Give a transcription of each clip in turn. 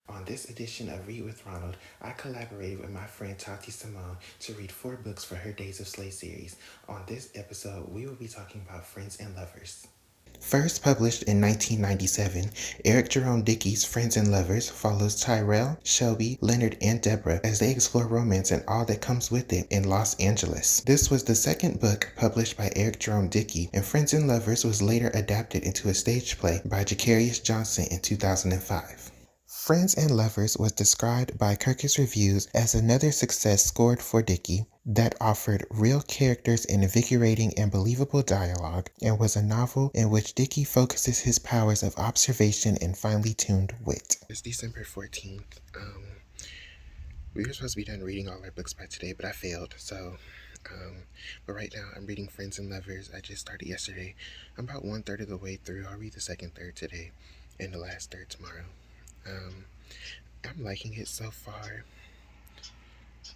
On this edition of Read with Ronald, I collaborated with my friend Tati Simone to read 4 books for her Days of Slay series. On this episode, we will be talking about Friends and Lovers. First published in 1997, Eric Jerome Dickey's Friends and Lovers follows Tyrell, Shelby, Leonard, and Deborah as they explore romance and all that comes with it in Los Angeles. This was the second book published by Eric Jerome Dickey, and Friends and Lovers was later adapted into a stage play by Jacarius Johnson in 2005. Friends and Lovers was described by Kirkus Reviews as another success scored for Dickey that offered real characters and invigorating and believable dialogue, and was a novel in which Dickey focuses his powers of observation and finely tuned wit. It's December 14th. We were supposed to be done reading all our books by today, but I failed, but right now I'm reading Friends and Lovers. I just started yesterday. I'm about 1/3 of the way through. I'll read the second third today and the last third tomorrow. I'm liking it so far.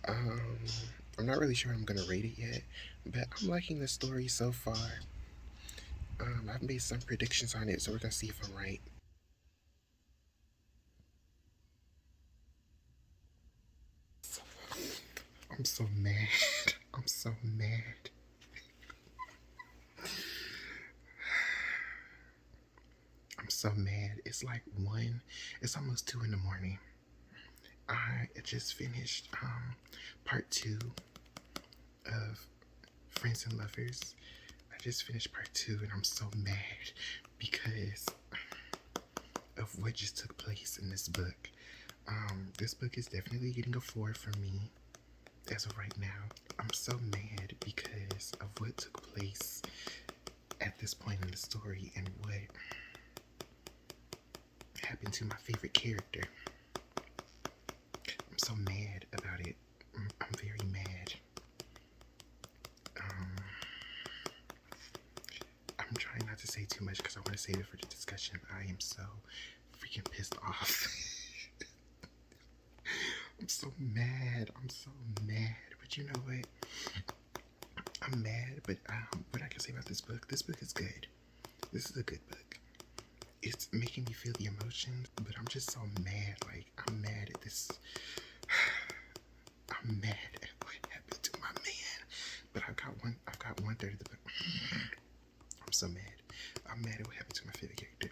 I'm not really sure I'm gonna rate it yet, but I'm liking the story so far. I've made some predictions on it, so we're gonna see if I'm right. I'm so mad. I'm so mad. I'm so mad. It's like 1. It's almost 2 in the morning. I just finished part 2 of Friends and Lovers. I just finished part 2, and I'm so mad because of what just took place in this book. This book is definitely getting a 4 from me as of right now. I'm so mad because of what took place at this point in the story and what happened to my favorite character. I'm so mad about it. I'm very mad. I'm trying not to say too much because I want to save it for the discussion. I am so freaking pissed off. I'm so mad. I'm so mad. But you know what? I'm mad, but what I can say about this book is good. This is a good book. It's making me feel the emotions, but I'm just so mad. Like, I'm mad at this. I'm mad at what happened to my man. But I've got 1/3 of the book. I'm so mad. I'm mad at what happened to my favorite character.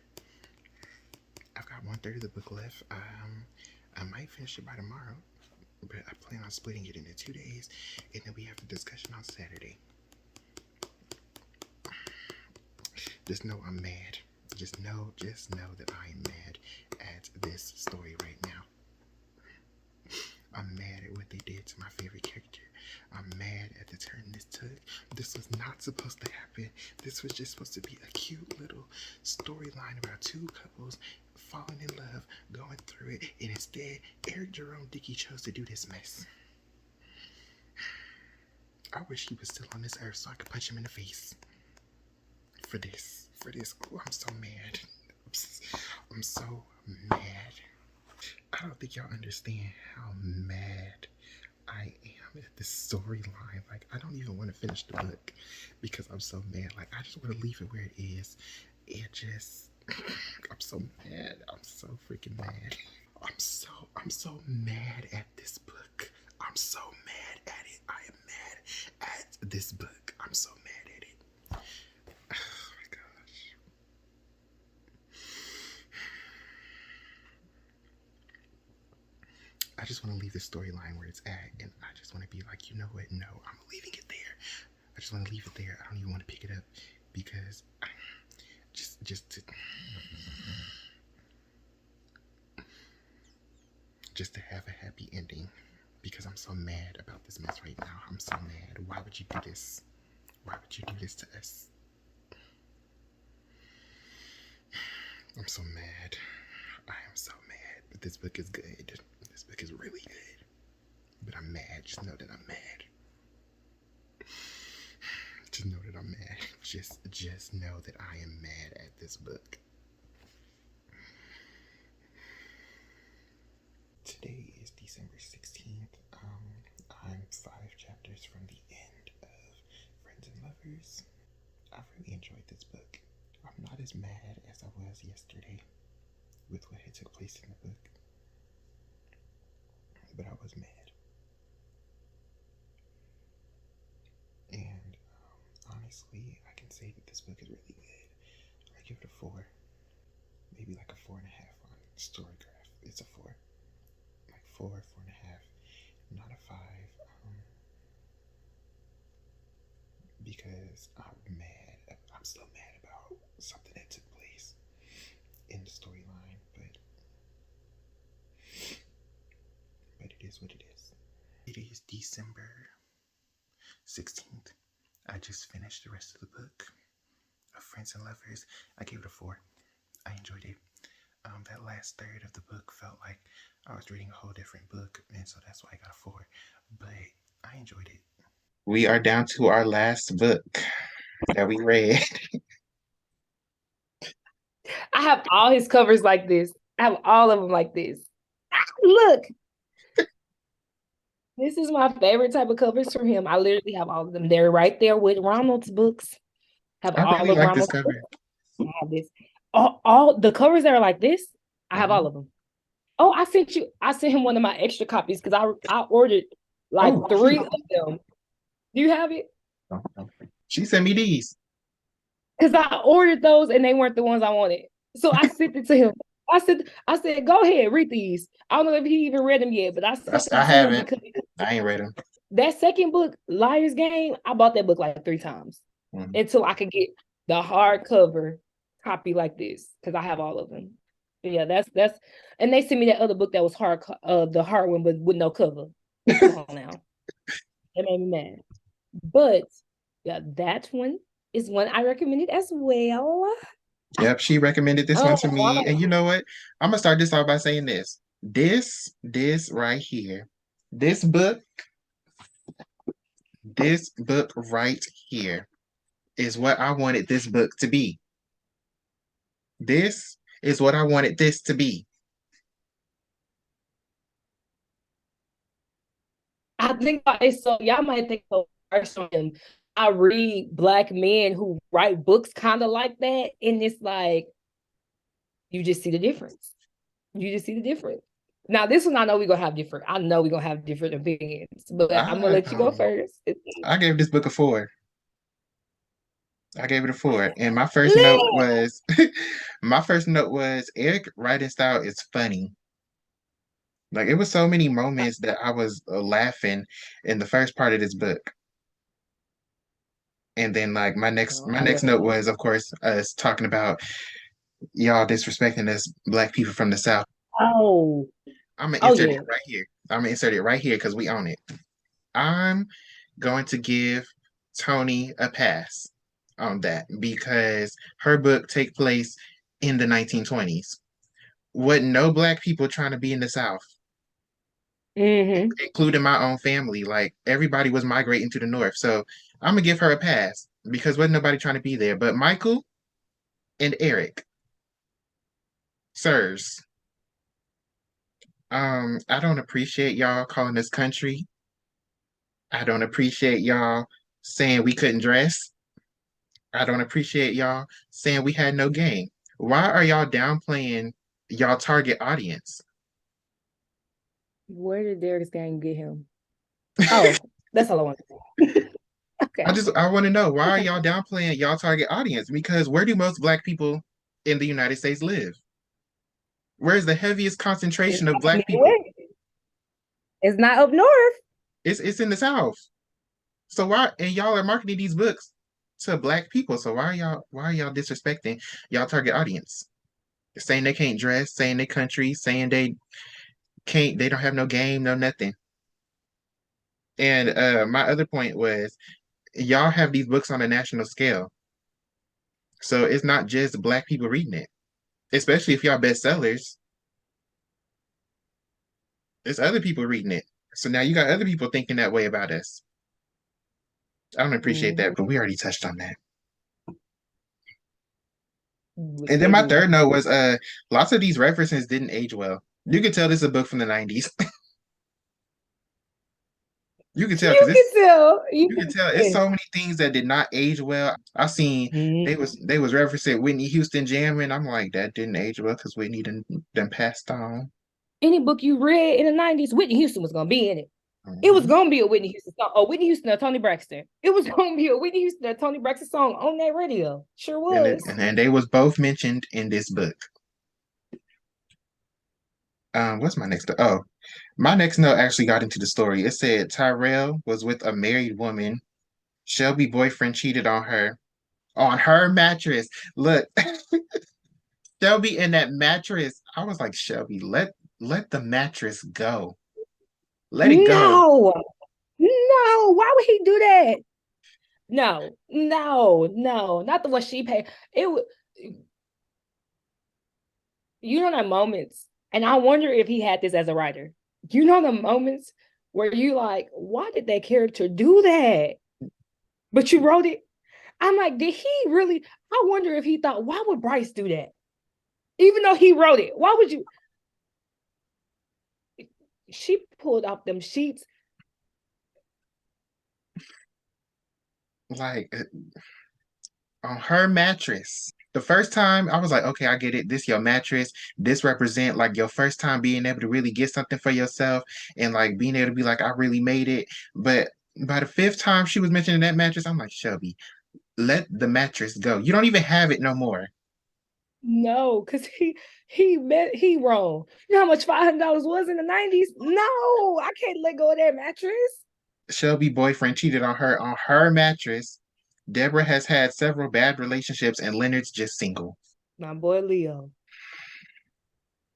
I've got 1/3 of the book left. I might finish it by tomorrow, but I plan on splitting it into 2 days, and then we have the discussion on Saturday. Just know I'm mad. Just know that I am mad at this story right now. I'm mad at what they did to my favorite character. I'm mad at the turn this took. This was not supposed to happen. This was just supposed to be a cute little storyline about 2 couples falling in love, going through it, and instead, Eric Jerome Dickey chose to do this mess. I wish he was still on this earth so I could punch him in the face. For this. Oh, I'm so mad. I'm so mad. I don't think y'all understand how mad I am at this storyline. Like, I don't even want to finish the book because I'm so mad. Like, I just want to leave it where it is. I'm so mad. I'm so freaking mad. I'm so mad at this book. I'm so mad at it. I am mad at this book. I'm so mad at it. Oh my gosh. I just want to leave the storyline where it's at, and I just want to be like, you know what? No, I'm leaving it there. I just want to leave it there. I don't even want to pick it up because just to have a happy ending, because I'm so mad about this mess right now. I'm so mad. Why would you do this? Why would you do this to us? I'm so mad. I am so mad. But this book is good. This book is really good. But I'm mad. Just know that I'm mad. Just know that I'm mad. Just know that I am mad at this book. Today is December 16th. I'm 5 chapters from the end of Friends and Lovers. I really enjoyed this book. I'm not as mad as I was yesterday with what had took place in the book. but I was mad. And honestly, I can say that this book is really good. I give it a four, maybe like a 4.5 on Storygraph. It's a four, like four, 4.5, not a five, because I'm mad. I'm still mad about something that took place in the storyline, but it is what it is. It is December 16th. I just finished the rest of the book of Friends and Lovers. I gave it a four. I enjoyed it. That last third of the book felt like I was reading a whole different book, and so that's why I got a four. But I enjoyed it. We are down to our last book that we read. I have all his covers like this. I have all of them like this. Look, this is my favorite type of covers from him. I literally have all of them. They're right there with Ronald's books. Have I all really of like this Ronald's cover. books. I have this. All the covers that are like this, I have all of them. Oh, I sent him one of my extra copies because I ordered like Oh, three cute. of them. Do you have it? She sent me these. Because I ordered those and they weren't the ones I wanted. So I sent it to him. I said, go ahead, read these. I don't know if he even read them yet, but I sent I them to him haven't. because I ain't read them. that second book, Liar's Game, I bought that book like 3 times until I could get the hardcover copy like this because I have all of them. But yeah, that's and they sent me that other book that was the hard one, but with no cover. Come on now, it made me mad. But yeah, that one is one I recommended as well. Yep, she recommended this one Oh, to me. And you know what? I'm gonna start this off by saying this. This right here. This book, this book right here is what I wanted this book to be. This is what I wanted this to be. I think it's so y'all might think so harsh on him. I read black men who write books kind of like that, and it's like you just see the difference. You just see the difference. Now, this one I know we're gonna have different. I know we're gonna have different opinions, but I'm gonna I let you go first. I gave this book a four. I gave it a four. And my first note Lit. was my first note was Eric writing style is funny. Like it was so many moments that I was laughing in the first part of this book. And then like my next Oh, my I next love note that. was of course us talking about y'all disrespecting us black people from the South. Oh, I'm gonna oh insert it yeah. right here. I'm gonna insert it right here because we own it. I'm going to give Toni a pass on that because her book take place in the 1920s. What no black people trying to be in the South, Mm-hmm. including my own family. Like everybody was migrating to the North. So I'm gonna give her a pass because wasn't nobody trying to be there. But Michael and Eric, sirs, I don't appreciate y'all calling us country. I don't appreciate y'all saying we couldn't dress. I don't appreciate y'all saying we had no game. Why are y'all downplaying y'all target audience? Where did Derek's gang get him? Oh, that's all I want to say. Okay. I want to know why are Okay. y'all downplaying y'all target audience? Because where do most black people in the United States live? Where's the heaviest It's concentration of not black people? Midwest. It's not up north. It's in the South. So why and y'all are marketing these books to black people. So why are y'all disrespecting y'all target audience? Saying they can't dress, saying they country, saying they don't have no game, no nothing. And my other point was y'all have these books on a national scale. So it's not just black people reading it. Especially if y'all bestsellers, it's other people reading it. So now you got other people thinking that way about us. I don't appreciate Mm-hmm. that, but we already touched on that. And then They my do. third note was lots of these references didn't age well. You could tell this is a book from the 90s. You can tell because You can tell. You you can can tell it's tell. so many things that did not age well. I seen Mm-hmm. they was referencing Whitney Houston jamming. I'm like, that didn't age well because Whitney done passed on. any book you read in the 90s, Whitney Houston was gonna be in it. Mm-hmm. It was gonna be a Whitney Houston song, or Whitney Houston or Tony Braxton. It was gonna be a Whitney Houston or Tony Braxton song on that radio. Sure was. And they was both mentioned in this book. What's my next? Oh, my next note actually got into the story. It said Tyrell was with a married woman. Shelby boyfriend cheated on her mattress. Look, Shelby in that mattress. I was like, Shelby, let the mattress go. Let it go. No, no. Why would he do that? No, no, no. Not the what she paid. It was. You know the moments, and I wonder if he had this as a writer. You know the moments where you like, why did that character do that? But you wrote it. I'm like, did he really? I wonder if he thought, why would Bryce do that? Even though he wrote it, why would you? She pulled off them sheets. Like on her mattress. The first time I was like, okay, I get it. This your mattress. This represent like your first time being able to really get something for yourself and like being able to be like, I really made it. But by the fifth time she was mentioning that mattress, I'm like, Shelby, let the mattress go. You don't even have it no more. No, because he wrong. You know how much $500 was in the 90s? No, I can't let go of that mattress. Shelby boyfriend cheated on her mattress. Deborah has had several bad relationships and Leonard's just single. My boy Leo.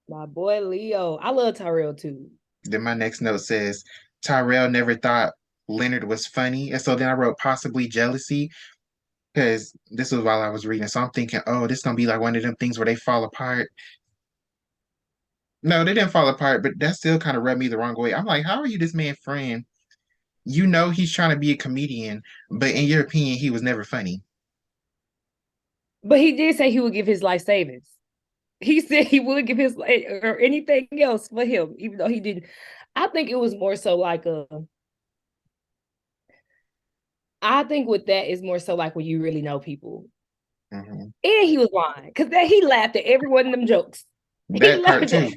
My boy Leo. I love Tyrell too. Then my next note says Tyrell never thought Leonard was funny. And so then I wrote possibly jealousy because this was while I was reading. So I'm thinking, oh, this is gonna be like one of them things where they fall apart. No, they didn't fall apart, but that still kind of rubbed me the wrong way. I'm like, how are you this man's friend? You know he's trying to be a comedian, but in your opinion, he was never funny. But he did say he would give his life savings. He said he would give his life or anything else for him, even though he didn't. I think it was more so like a. I think with that is more so like when you really know people. Mm-hmm. And he was lying because that he laughed at every one of them jokes. He That part laughed too.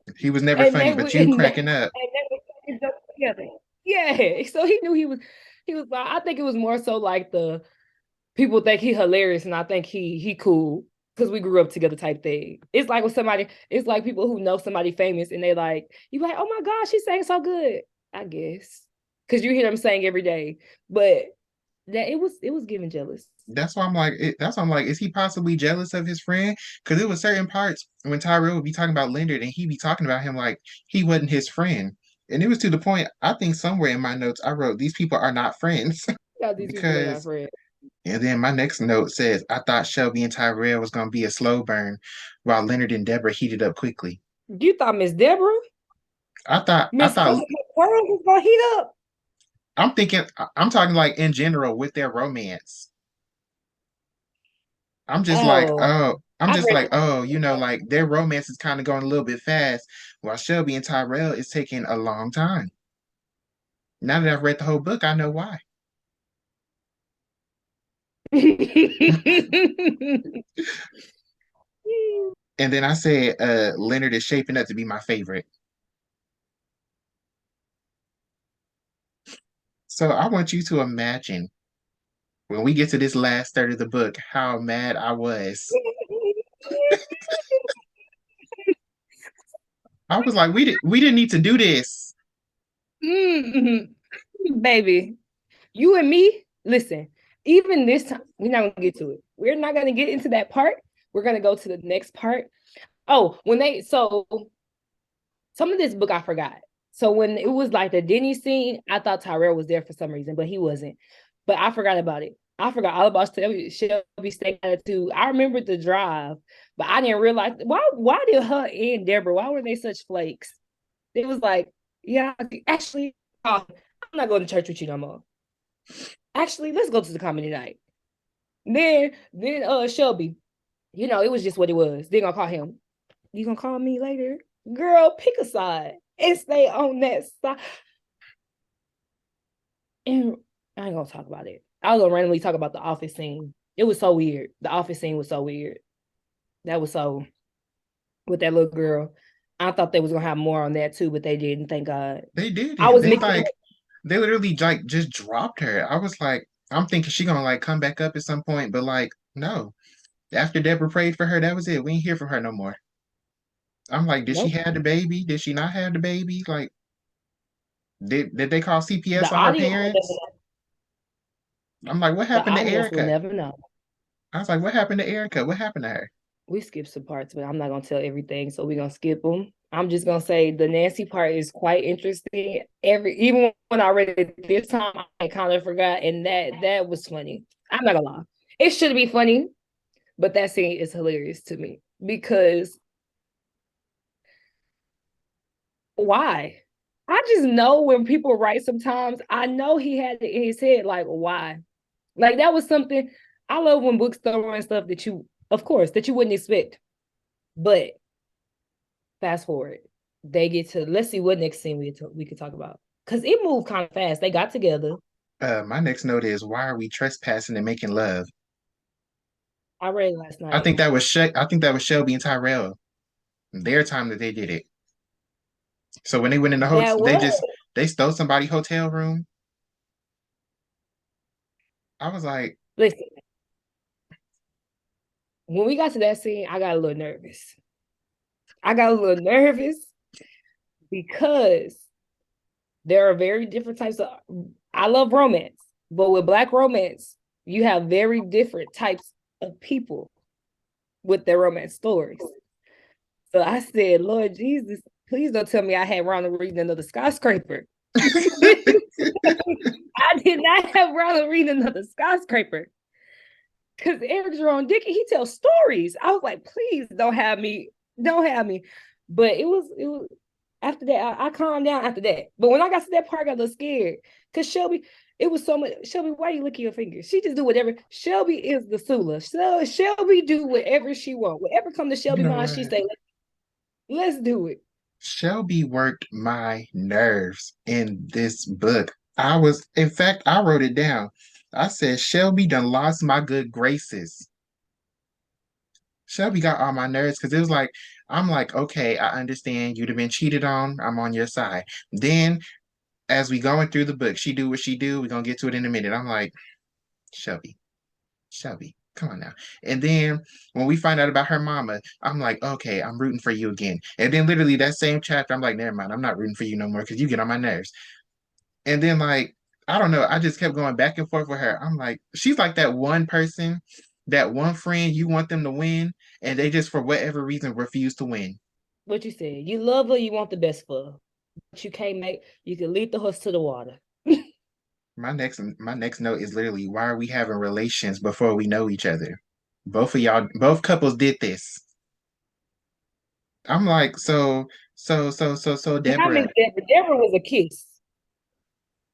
at He was never and funny, they but would you cracking up. and they would jokes together. Yeah. So he knew he was I think it was more so like the people think he hilarious and I think he cool because we grew up together type thing. It's like with somebody, it's like people who know somebody famous and they like, you like, oh my gosh, she sang so good. I guess. Because you hear them saying every day. But that it was giving jealous. That's why I'm like, is he possibly jealous of his friend? Because it was certain parts when Tyrell would be talking about Leonard and he'd be talking about him like he wasn't his friend. And it was to the point, I think somewhere in my notes I wrote, these people are not friends. Yeah, these people are not because friends. and then my next note says, I thought Shelby and Tyrell was gonna be a slow burn while Leonard and Deborah heated up quickly. You thought Miss Deborah, I Miss thought World was gonna heat up. I'm thinking I'm talking like in general with their romance. Oh, I'm I just read like, oh, like their romance is kind of going a little bit fast, while Shelby and Tyrell is taking a long time. Now that I've read the whole book, I know why. And then I said, Leonard is shaping up to be my favorite. So I want you to imagine when we get to this last third of the book, how mad I was. I was like, we didn't need to do this. Baby, you and me, listen, even this time, we're not gonna get to it. We're not gonna get into that part. We're gonna go to the next part. Oh, some of this book I forgot. So when it was like the Denny scene, I thought Tyrell was there for some reason, but he wasn't. But I forgot about it. I forgot all about Shelby State attitude. I remembered the drive, but I didn't realize why did her and Deborah, why were they such flakes? It was like, yeah, actually, I'm not going to church with you no more. Actually, let's go to the comedy night. Then Shelby, it was just what it was. They're gonna call him. You gonna call me later? Girl, pick a side and stay on that side. And I ain't gonna talk about it. I was gonna randomly talk about the office scene. It was so weird. The office scene was so weird. That was so with that little girl. I thought they was gonna have more on that too, but they didn't. Thank God. They I didn't. was They mixed like up. they literally like just dropped her. I was like, I'm thinking she gonna like come back up at some point, but like no. After Deborah prayed for her, that was it. We ain't hear from her no more. I'm like, did she Nope. have the baby? Did she not have the baby? Like, did they call The CPS on her audience will never parents? know. I'm like, what The happened to audience will Erica? never know. I was like, what happened to Erica? What happened to her? We skipped some parts, but I'm not gonna tell everything, so we're gonna skip them. I'm just gonna say the Nancy part is quite interesting. Even when I read it this time, I kind of forgot, and that was funny. I'm not gonna lie, it should be funny, but that scene is hilarious to me because why? I just know when people write sometimes, I know he had it in his head, like, why? Like that was something I love when books throw in stuff that you, of course, that you wouldn't expect. But fast forward, they get to let's see what next scene we could talk about. Cause it moved kind of fast. They got together. My next note is why are we trespassing and making love? I read it last I night. think I think that was Shelby and Tyrell. Their time that they did it. So when they went in the hotel, That was they stole somebody's hotel room. I was like, listen, when we got to that scene, I got a little nervous. I got a little nervous because there are very different types of I love romance, but with Black romance, you have very different types of people with their romance stories. So I said, Lord Jesus, please don't tell me I had Ronald reading another skyscraper. I did not have Ronald reading another skyscraper. Because Eric Jerome Dickey, he tells stories. I was like, please don't have me. But it was after that, I calmed down after that. But when I got to that part, I got a little scared. Because Shelby, it was so much. Shelby, why are you licking your fingers? She just do whatever. Shelby is the Sula. So Shelby do whatever she want. Whatever come to you Shelby know mind, she what? say, let's do it. Shelby worked my nerves in this book. In fact, I wrote it down. I said, Shelby done lost my good graces. Shelby got on my nerves because it was like, I'm like, okay, I understand you'd have been cheated on. I'm on your side. Then, as we going through the book, she do what she do. We're gonna get to it in a minute. I'm like, Shelby, Shelby, come on now. And then when we find out about her mama, I'm like, okay, I'm rooting for you again. And then literally that same chapter, I'm like, never mind, I'm not rooting for you no more because you get on my nerves. And then like, I don't know, I just kept going back and forth with her. I'm like, she's like that one person, that one friend you want them to win, and they just for whatever reason refuse to win. What you said. You love her, you want the best for her. But you can't make you can lead the horse to the water. My next note is literally why are we having relations before we know each other? Both of y'all, both couples did this. I'm like, so Not Deborah. Miss Deborah. Deborah was a kiss.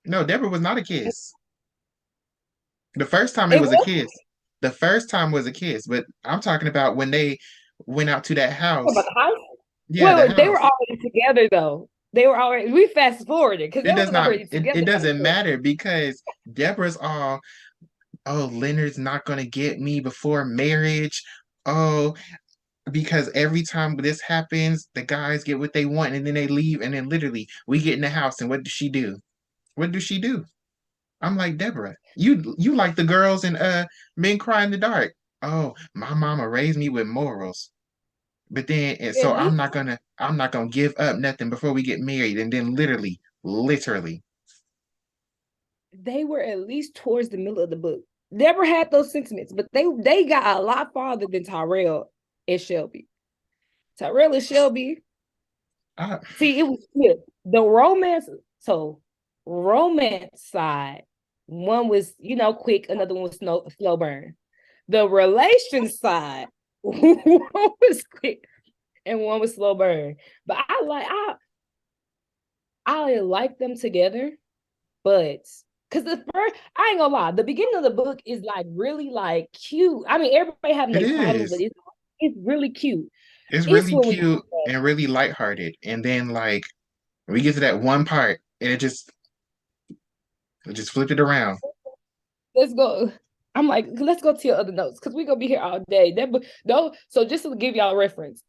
No, Deborah was not a kiss. The first time it It was a was kiss. The first time was a kiss, but I'm talking about when they went out to that about house. the house. Yeah, Wait, the wait, they were house. already together though. They were already we fast forwarded because It they does was not already it, together it by the doesn't point. matter because Deborah's all, oh, Leonard's not gonna get me before marriage. Oh, because every time this happens, the guys get what they want and then they leave, and then literally we get in the house and what does she do? What does she do? I'm like, Deborah, you like the girls in Men Cry in the Dark. Oh, my mama raised me with morals. But then and At so least I'm not gonna give up nothing before we get married. And then literally, they were at least towards the middle of the book. Deborah had those sentiments, but they got a lot farther than Tyrell and Shelby. Tyrell and Shelby, I, see, it was yeah, the romance. So romance side, one was quick, another one was slow burn. The relation side, one was quick and one was slow burn. But I like them together, but because the first, I ain't gonna lie, the beginning of the book is like really like cute. I mean, everybody having it their problems, but is. it's really cute. It's It's really when we cute and really lighthearted. And then like we get to that one part and it just flipped it around. let's go. I'm like, let's go to your other notes because we're gonna be here all day. That book, no. So just to give y'all a reference,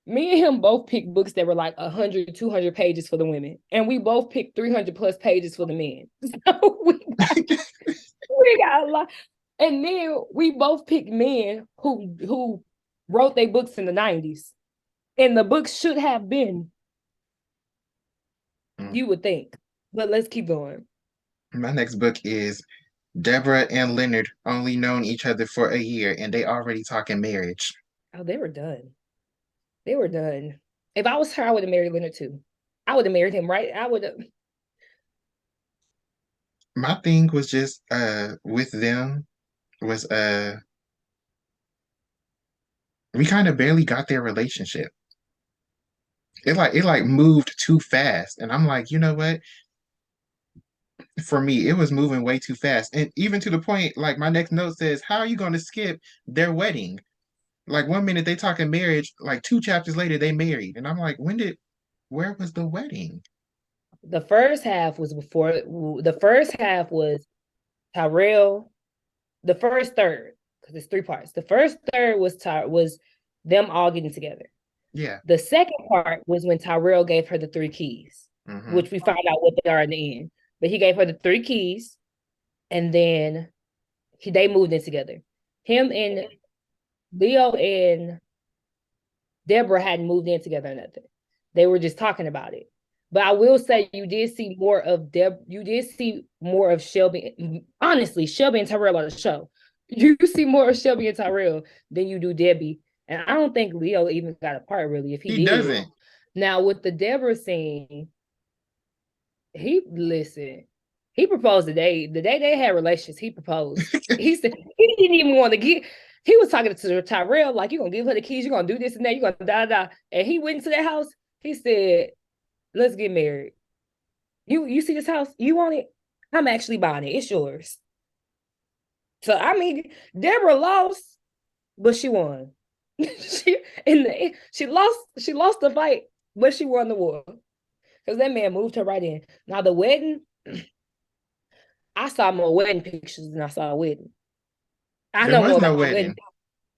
Me and him both picked books that were like 100, 200 pages for the women. And we both picked 300 plus pages for the men. So we got a lot. And then we both picked men who wrote their books in the 90s. And the books should have been, you would think. But let's keep going. My next book is Deborah and Leonard only known each other for a year and they already talking marriage. Oh, they were done. They were done. If I was her, I would have married Leonard too. I would have married him, right? I would have. My thing was just with them was we kind of barely got their relationship. It like moved too fast. And I'm like, you know what? For me, it was moving way too fast. And even to the point, like my next note says, how are you gonna skip their wedding? Like 1 minute they talking marriage, like 2 chapters later they married. And I'm like, where was the wedding? The first half was before. The first half was Tyrell. The first third, because it's 3 parts. The first third was them all getting together. Yeah. The second part was when Tyrell gave her the 3 keys, which we found out what they are in the end. But he gave her the 3 keys, and then they moved in together. Him and Leo and Deborah hadn't moved in together or nothing. They were just talking about it. But I will say you did see more of you did see more of Shelby. Honestly, Shelby and Tyrell on the show. You see more of Shelby and Tyrell than you do Debbie. And I don't think Leo even got a part really. If he did. Doesn't. Now with the Deborah scene, he proposed the day they had relations. He proposed. He said he didn't even want to get. He was talking to Tyrell like, "You're gonna give her the keys. You're gonna do this and that. You're gonna da." And he went into that house. He said, "Let's get married. You see this house? You want it? I'm actually buying it. It's yours." So I mean, Deborah lost, but she won. She lost the fight, but she won the war because that man moved her right in. Now the wedding. I saw more wedding pictures than I saw a wedding. I There know was more no about the wedding.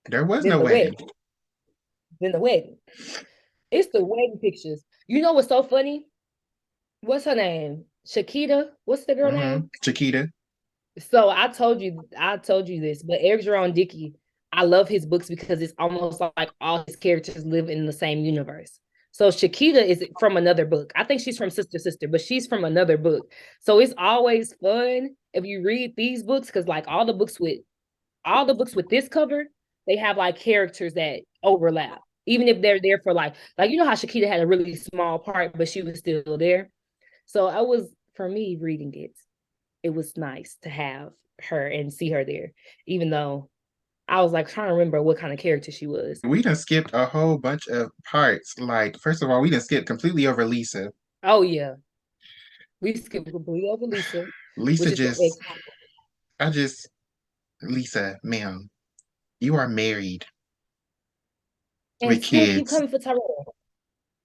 There was than no the wedding. Than the wedding. It's the wedding pictures. You know what's so funny? What's her name? Shakita. What's the girl name? Chiquita. So I told you this, but Eric Jerome Dickey, I love his books because it's almost like all his characters live in the same universe. So Shakita is from another book. I think she's from Sister Sister, but she's from another book. So it's always fun if you read these books because like all the books with this cover, they have like characters that overlap, even if they're there for like you know how Shakita had a really small part, but she was still there. So I was for me reading it was nice to have her and see her there, even though I was like trying to remember what kind of character she was. We done skipped a whole bunch of parts. Like, first of all, we done skipped completely over Lisa. Oh yeah, we skipped completely over Lisa, Lisa which is just, I just, Lisa, ma'am, you are married with and still keep kids. coming for Tyrell.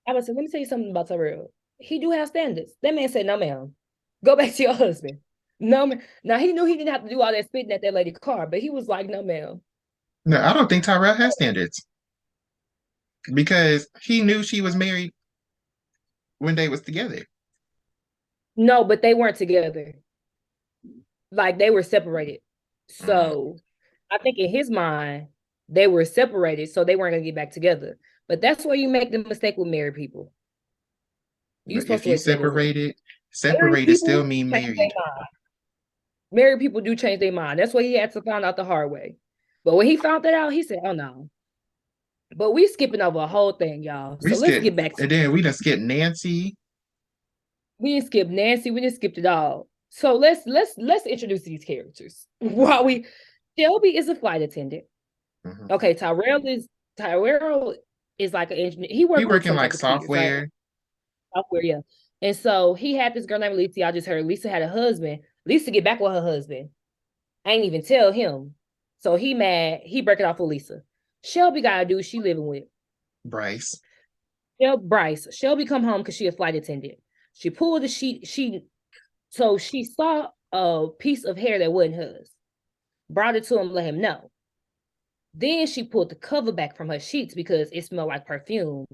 I was like, let me tell you something about Tyrell. He do have standards. That man said, "No, ma'am, go back to your husband." No, man. Now he knew he didn't have to do all that spitting at that lady's car, but he was like, "No, ma'am." No, I don't think Tyrell has standards because he knew she was married when they was together. No, but they weren't together. Like they were separated. So I think in his mind, they were separated, so they weren't gonna get back together. But that's where you make the mistake with married people. You're But supposed if to you wait till they move in. Married separated still people mean change their married. mind. Married people do change their mind. That's what he had to find out the hard way. But when he found that out, he said, "Oh no." But we skipping over a whole thing, y'all. We So let's skipped, get back to and then we done skipped Nancy. we didn't skip Nancy, we didn't skip it all. So let's introduce these characters. While we Shelby is a flight attendant. Okay, Tyrell is like an engineer. He He worked with working some like type of computers, right? software. Software, yeah. And so he had this girl named Lisa. I just heard Lisa had a husband. Lisa get back with her husband. I ain't even tell him. So he mad. He break it off with Lisa. Shelby got a dude she living with. Bryce. Bryce. Shelby come home because she a flight attendant. She pulled the sheet. So she saw a piece of hair that wasn't hers. Brought it to him, let him know. Then she pulled the cover back from her sheets because it smelled like perfume.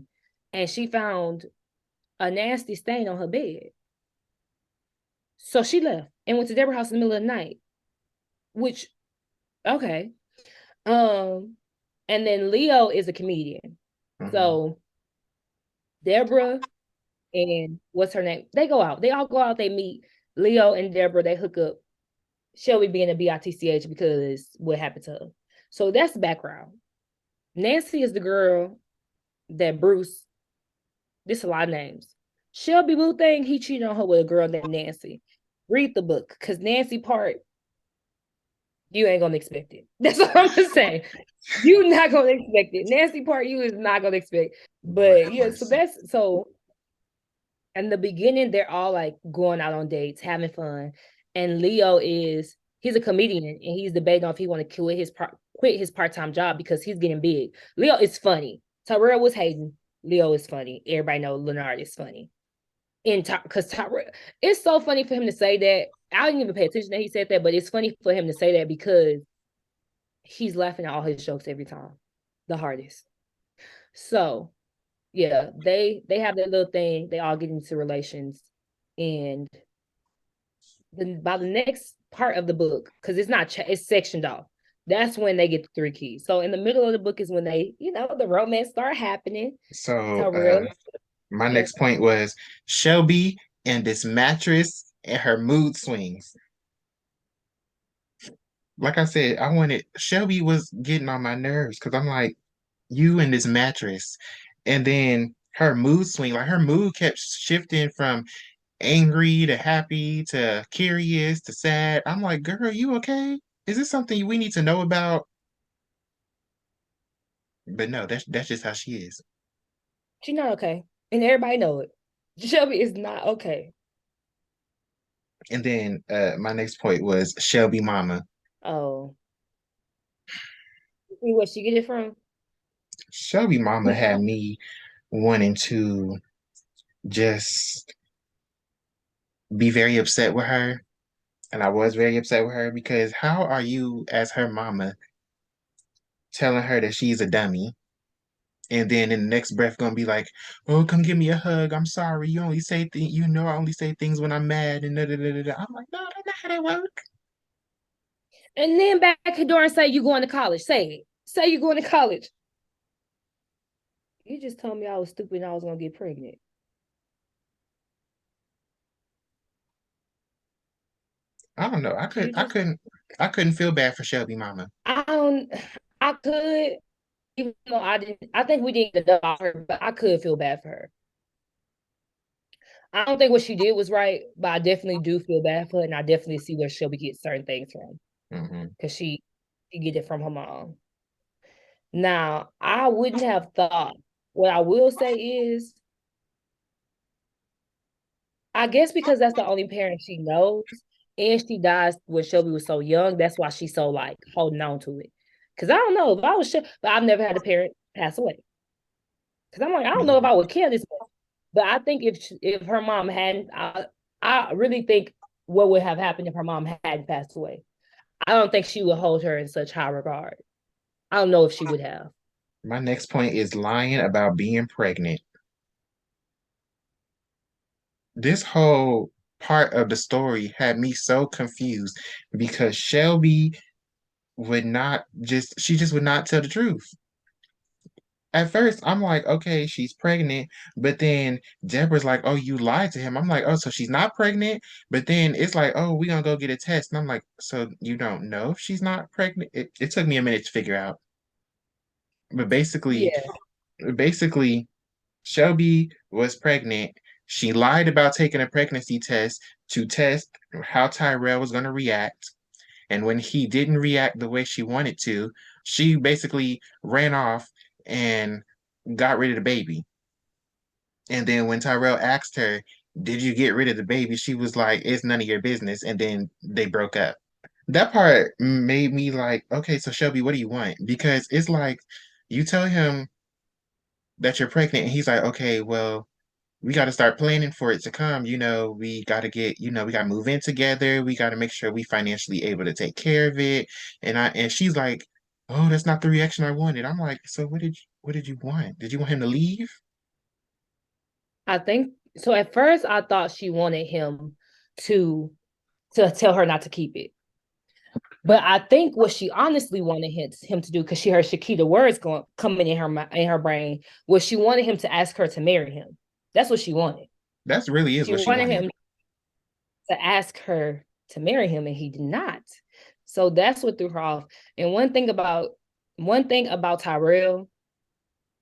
And she found a nasty stain on her bed. So she left and went to Deborah's house in the middle of the night. Which, okay. And then Leo is a comedian. So Deborah and what's her name? They go out. They all go out. They meet. Leo and Deborah, they hook up. Shelby being a BITCH because what happened to her. So that's the background. Nancy is the girl that Bruce, this a lot of names. Shelby Boo thing, he cheated on her with a girl named Nancy. Read the book, because Nancy part, you ain't gonna expect it. That's what I'm gonna say. You're not gonna expect it. Nancy part, you is not gonna expect. But yeah, so that's so. In the beginning, they're all like going out on dates, having fun, and Leo he's a comedian and he's debating if he want to quit his part-time job because he's getting big. Leo is funny. Tyrell was hating. Leo is funny. Everybody know Leonard is funny. Because Tyrell, it's so funny for him to say that. I didn't even pay attention that he said that, but it's funny for him to say that because he's laughing at all his jokes every time, the hardest. So yeah, they have that little thing. They all get into relations, and then by the next part of the book, because it's not it's sectioned off. That's when they get the three keys. So in the middle of the book is when they, the romance start happening. So Tyrell, my yeah. next point was Shelby and this mattress and her mood swings. Like I said, Shelby was getting on my nerves because I'm like, you and this mattress. And then her mood swing, like her mood kept shifting from angry to happy to curious to sad. I'm like, girl, you okay? Is this something we need to know about? But no, that's just how she is. She's not okay, and everybody know it. Shelby is not okay. And then my next point was Shelby Mama. Oh, see where she get it from? Shelby Mama had me wanting to just be very upset with her. And I was very upset with her because how are you, as her mama, telling her that she's a dummy? And then in the next breath, gonna be like, "Oh, come give me a hug. I'm sorry. You only say things. I only say things when I'm mad." And da, da, da, da, da. I'm like, no, that's not how that work. And then back to door and say you going to college. Say it. Say you going to college. You just told me I was stupid and I was gonna get pregnant. I don't know. I couldn't feel bad for Shelby Mama. I don't. I could, even though I didn't. I think we didn't adopt her, but I could feel bad for her. I don't think what she did was right, but I definitely do feel bad for her, and I definitely see where Shelby gets certain things from because she get it from her mom. Now, I wouldn't have thought. What I will say is, I guess because that's the only parent she knows, and she dies when Shelby was so young. That's why she's so like holding on to it. Because I don't know if I was sure, but I've never had a parent pass away. Because I'm like, I don't know if I would care this much. But I think if her mom hadn't, I really think what would have happened if her mom hadn't passed away. I don't think she would hold her in such high regard. I don't know if she would have. My next point is lying about being pregnant. This whole part of the story had me so confused because Shelby she just would not tell the truth. At first, I'm like, okay, she's pregnant, but then Deborah's like, oh, you lied to him. I'm like, oh, so she's not pregnant, but then it's like, oh, we gonna go get a test, and I'm like, so you don't know if she's not pregnant? It took me a minute to figure out, but Yeah. basically, Shelby was pregnant. She lied about taking a pregnancy test to test how Tyrell was gonna react. And when he didn't react the way she wanted to, she basically ran off and got rid of the baby. And then when Tyrell asked her, did you get rid of the baby? She was like, it's none of your business. And then they broke up. That part made me like, okay, so Shelby, what do you want? Because it's like you tell him that you're pregnant, and he's like, okay, well, we got to start planning for it to come. We got to we got to move in together. We got to make sure we financially able to take care of it. And she's like, Oh, that's not the reaction I wanted. I'm like, so what did you want? Did you want him to leave? I think so. At first, I thought she wanted him to tell her not to keep it. But I think what she honestly wanted him to do, because she heard Shakita words coming in her brain, was she wanted him to ask her to marry him. That's what she wanted. That's really is She what she wanted wanted. him to ask her to marry him, and he did not. So that's what threw her off. And one thing about Tyrell,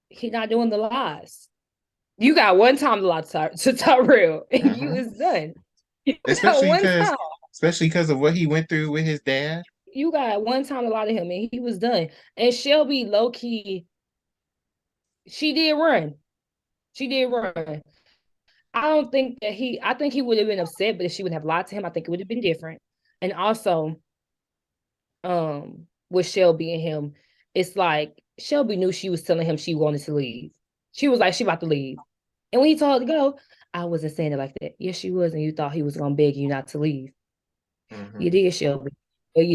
he not doing the lies. You got one time to lie to Tyrell, and you Hmm. is done. You got Especially one because time. especially because of what he went through with his dad. You got one time to lie to him, and he was done. And Shelby, low key, she did run. She did run. I don't think that I think he would have been upset, but if she would have lied to him, I think it would have been different. And also, with Shelby and him, it's like Shelby knew she was telling him she wanted to leave. She was like, she about to leave. And when he told her to go, I wasn't saying it like that. Yes, she was, and you thought he was gonna beg you not to leave. You Hmm. did, Shelby. But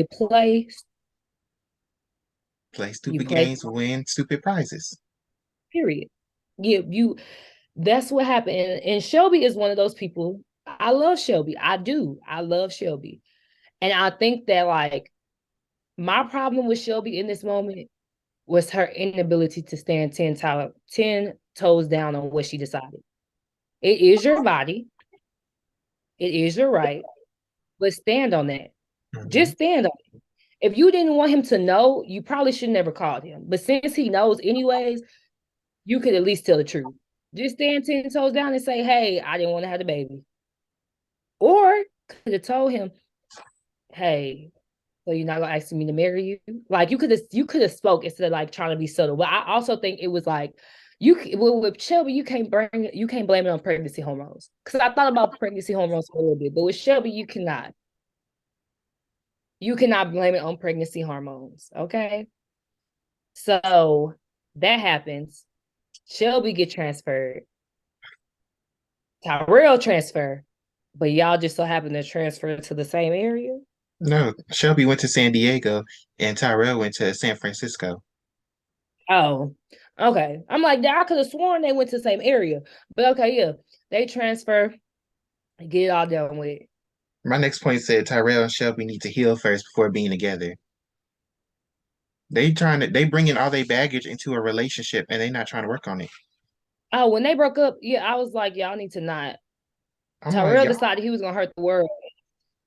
Play you stupid play, games, win stupid prizes. period. You that's what happened. And Shelby is one of those people. I love Shelby. I do. I love Shelby. And I think that like my problem with Shelby in this moment was her inability to stand 10 toes down on what she decided. It is your body, it is your right, but stand on that. Hmm. Just stand on it. If you didn't want him to know, you probably should never called him. But since he knows anyways, you could at least tell the truth. Just stand 10 toes down and say, hey, I didn't want to have the baby. Or could have told him, hey, so you're not gonna ask me to marry you? Like you could have spoke instead of like trying to be subtle. But I also think it was like with Shelby, you can't blame it on pregnancy hormones. Because I thought about pregnancy hormones for a little bit, but with Shelby, you cannot. You cannot blame it on pregnancy hormones. Okay. So that happens. Shelby get transferred. Tyrell transfer, but y'all just so happen to transfer to the same area. No, Shelby went to San Diego and Tyrell went to San Francisco. Oh, okay. I'm like, I could have sworn they went to the same area. But okay, yeah. They transfer, get it all done with. My next point said Tyrell and Shelby need to heal first before being together. They bringing all their baggage into a relationship and they not trying to work on it. Oh, when they broke up, yeah, I was like, y'all need to not. I'm like, Tyrell y'all, decided he was gonna hurt the world.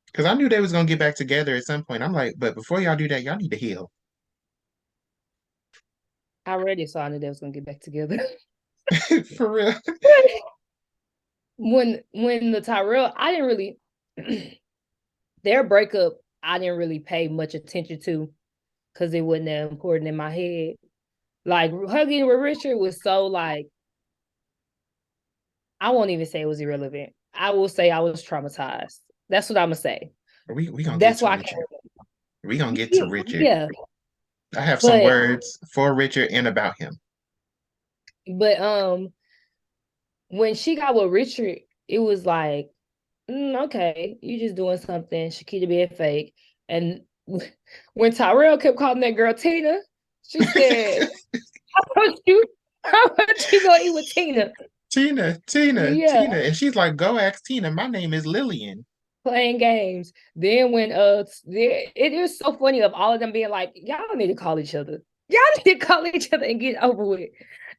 because I knew they was gonna get back together at some point. I'm like, but before y'all do that, y'all need to heal. I already saw I knew they was gonna get back together. For real. When the Tyrell, I didn't really their breakup, I didn't really pay much attention to because it wasn't that important in my head. Like hugging with Richard was so like I won't even say it was irrelevant. I will say I was traumatized. That's what I'm gonna say. We gonna get That's to why I can't. Richard. We gonna get to Yeah, Richard. yeah. I have some But words for Richard and about him. but when she got with Richard, it was like, okay, you just doing something. Shakita being fake. And when Tyrell kept calling that girl Tina, she said, "How about you? How about you go eat with Tina?" Tina, Tina, Yeah, Tina. And she's like, go ask Tina. My name is Lillian. playing games. Then when it is so funny of all of them being like, y'all need to call each other. Y'all need to call each other and get over with.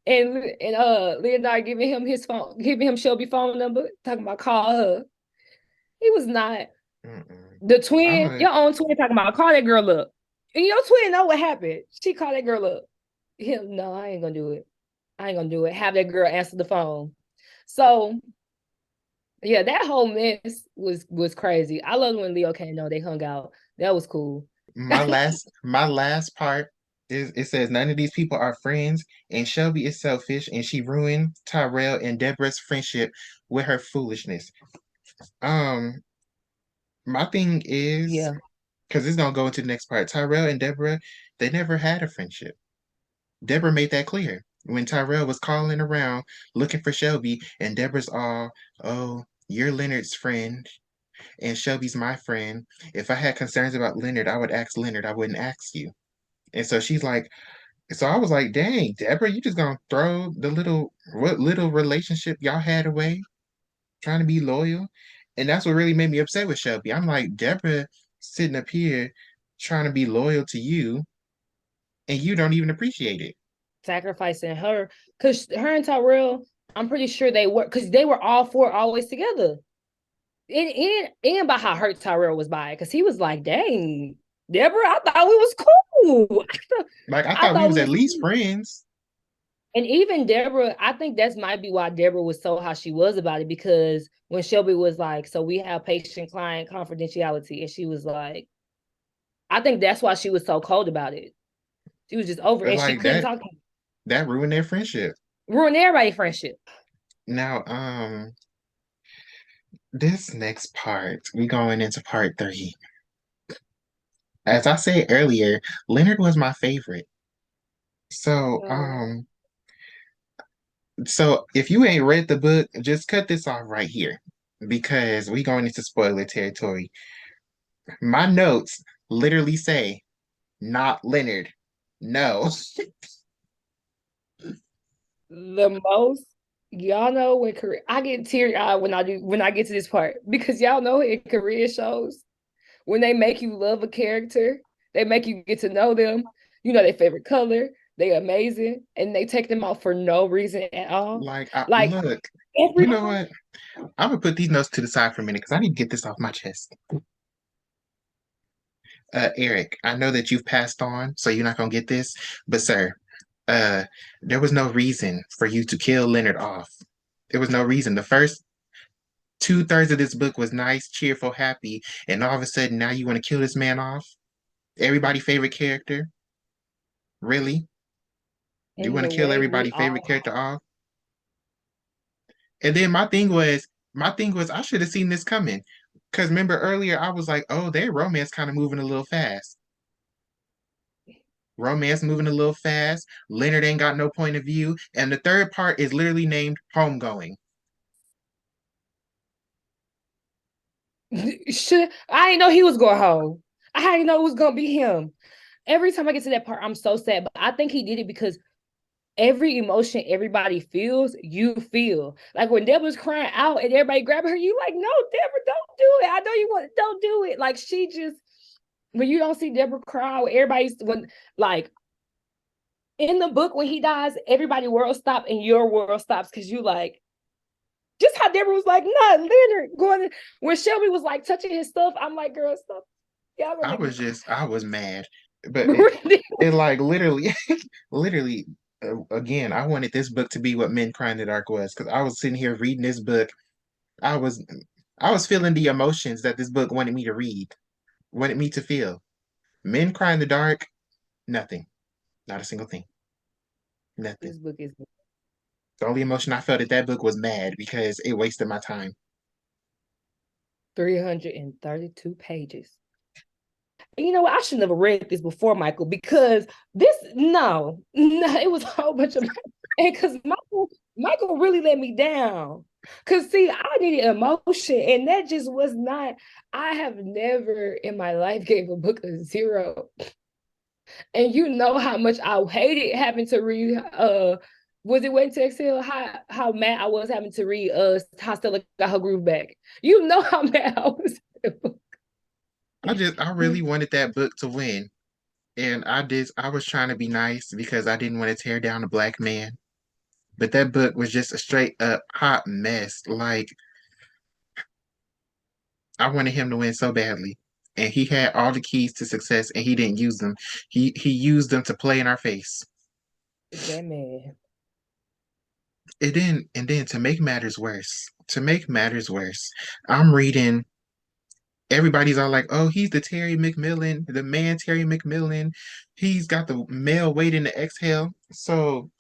And Leonard giving him his phone, giving him Shelby phone number, talking about call her. He was not Mm-mm. the I'm twin, like, your own twin talking about call that girl up. And your twin know what happened. She called that girl up. Him, no, I ain't gonna do it. I ain't gonna do it. Have that girl answer the phone. So yeah, that whole mess was crazy. I love when Leo came. No, they hung out. That was cool. my last part is it says none of these people are friends, and Shelby is selfish, and she ruined Tyrell and Deborah's friendship with her foolishness. Um, my thing is, Yeah. because it's gonna go into the next part. Tyrell and Deborah, they never had a friendship. Deborah made that clear when Tyrell was calling around looking for Shelby, and Deborah's all, "Oh, you're Leonard's friend, and Shelby's my friend. If I had concerns about Leonard, I would ask Leonard. I wouldn't ask you." And so she's like, so I was like, dang, Deborah, you just gonna throw the what little relationship y'all had away, trying to be loyal? And that's what really made me upset with Shelby. I'm like, Deborah sitting up here trying to be loyal to you, and you don't even appreciate it. Sacrificing her, because her and Tyrell, I'm pretty sure they were, because they were all four always together. And by how hurt Tyrell was by it, because he was like, dang, Deborah, I thought we was cool. Like I I thought we thought was we at was least cool. friends. And even Deborah, I think that might be why Deborah was so how she was about it, because when Shelby was like, so we have patient client confidentiality, and she was like, I think that's why she was so cold about it. She was just over it, But and she like couldn't talk. that ruined their friendship. Ruin everybody's friendship. Now, this next part, we going into part three. As I said earlier, Leonard was my favorite. So, Oh. so if you ain't read the book, just cut this off right here because we going into spoiler territory. My notes literally say, not Leonard. No. The most, y'all know when I get teary eyed when I get to this part, because y'all know in Korean shows when they make you love a character, they make you get to know them. You know their favorite color, they amazing, and they take them out for no reason at all. Like, Like look, you every know what? I'm gonna put these notes to the side for a minute because I need to get this off my chest. Eric, I know that you've passed on, so you're not gonna get this, but sir, uh, there was no reason for you to kill Leonard off. There was no reason. The first two-thirds of this book was nice, cheerful, happy, and all of a sudden now you want to kill this man off? Everybody's favorite character? Really? You in want to the kill way we everybody's favorite all character off? And then my thing was, I should have seen this coming. Because remember earlier, I was like, oh, their romance kind of moving a little fast. Romance moving a little fast. Leonard ain't got no point of view. And the third part is literally named Homegoing. should I didn't know he was going home. I didn't know it was gonna be him. Every time I get to that part, I'm so sad. But I think he did it because every emotion everybody feels, you feel. Like when Deborah's crying out and everybody grabbing her, you like, no, Deborah, don't do it. I know you want, don't do it. Like she just, when you don't see Deborah cry, everybody's when like in the book when he dies, everybody world stop and your world stops because you like just how Deborah was like, not Leonard going when Shelby was like touching his stuff. I'm like, girl, stop. Y'all gonna make me cry. I was mad. But it like literally, literally, again, I wanted this book to be what Men Cry in the Dark was because I was sitting here reading this book. I was, I was feeling the emotions that this book wanted me to read, wanted me to feel. Men Cry in the Dark, nothing, not a single thing, nothing. This book is The only emotion I felt at that book was mad because it wasted my time. 332 pages. You know what? I should never read this before, Michael, because this no, it was a whole bunch of and because Michael really let me down. Cause see, I needed emotion, and that just was not. I have never in my life gave a book a zero, and you know how much I hated having to read. Was it Waiting to Exhale? How mad I was having to read. How Stella got her groove back. You know how mad I was. I really wanted that book to win. And I was trying to be nice because I didn't want to tear down a black man. But that book was just a straight up hot mess. Like, I wanted him to win so badly. And he had all the keys to success and he didn't use them. He used them to play in our face. That man. And then to make matters worse, I'm reading everybody's all like, oh, he's the Terry McMillan, the man Terry McMillan. He's got the male waiting to exhale. So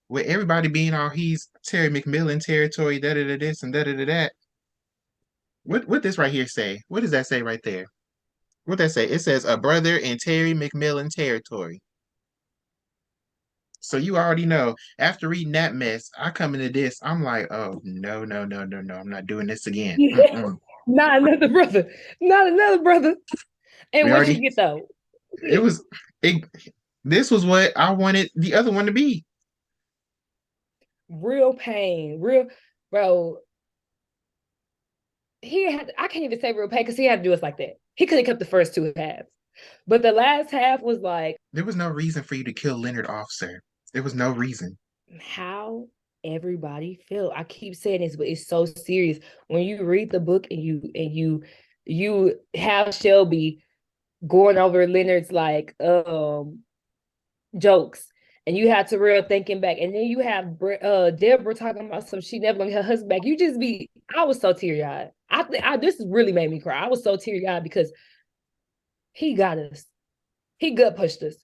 with everybody being all he's Terry McMillan territory, da da da this and da da da that. What this right here say? What does that say right there? What that say? It says a brother in Terry McMillan territory. So you already know. After reading that mess, I come into this. I'm like, oh no no no no no! I'm not doing this again. Mm-mm. Not another brother. Not another brother. And We what you already get though? it was it. This was what I wanted the other one to be. Real pain, real bro. I can't even say real pain because he had to do us like that. He could have kept the first two halves, but the last half was like, there was no reason for you to kill Leonard off, sir. There was no reason. how everybody feel. I keep saying this, but it's so serious. When you read the book and you have Shelby going over Leonard's like jokes, and you have Terrell thinking back, and then you have Deborah talking about some she never gonna get her husband back. You just be, I was so teary eyed. This really made me cry. I was so teary eyed because he got us. He gut pushed us,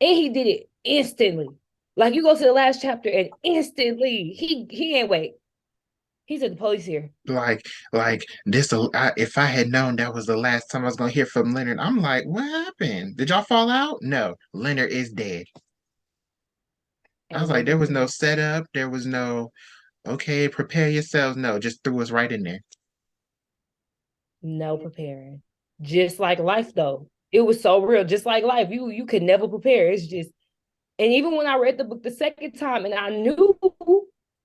and he did it instantly. Like you go to the last chapter, and instantly he ain't wait. He said the police here. Like this. If I had known that was the last time I was gonna hear from Leonard, I'm like, what happened? Did y'all fall out? No, Leonard is dead. I was And like, look there at was no them. setup. There was no, okay, prepare yourselves. No, just threw us right in there. No preparing. Just like life though. It was so real. Just like life. You could never prepare. It's just, and even when I read the book the second time and I knew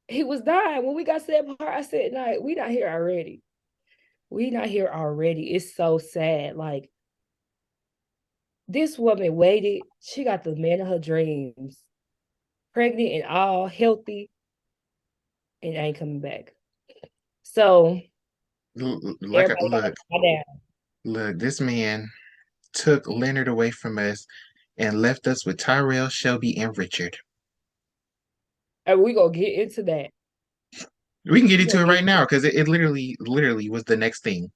he was dying, when we got to that part, I said, no, we not here already. We not here already. It's so sad. Like this woman waited. She got the man of her dreams, pregnant and all healthy, and ain't coming back. So Like, everybody got to look, calm down. look, this man took Leonard away from us and left us with Tyrell, Shelby, and Richard. And we gonna get into that. We can get We into gonna it get right now because it literally was the next thing.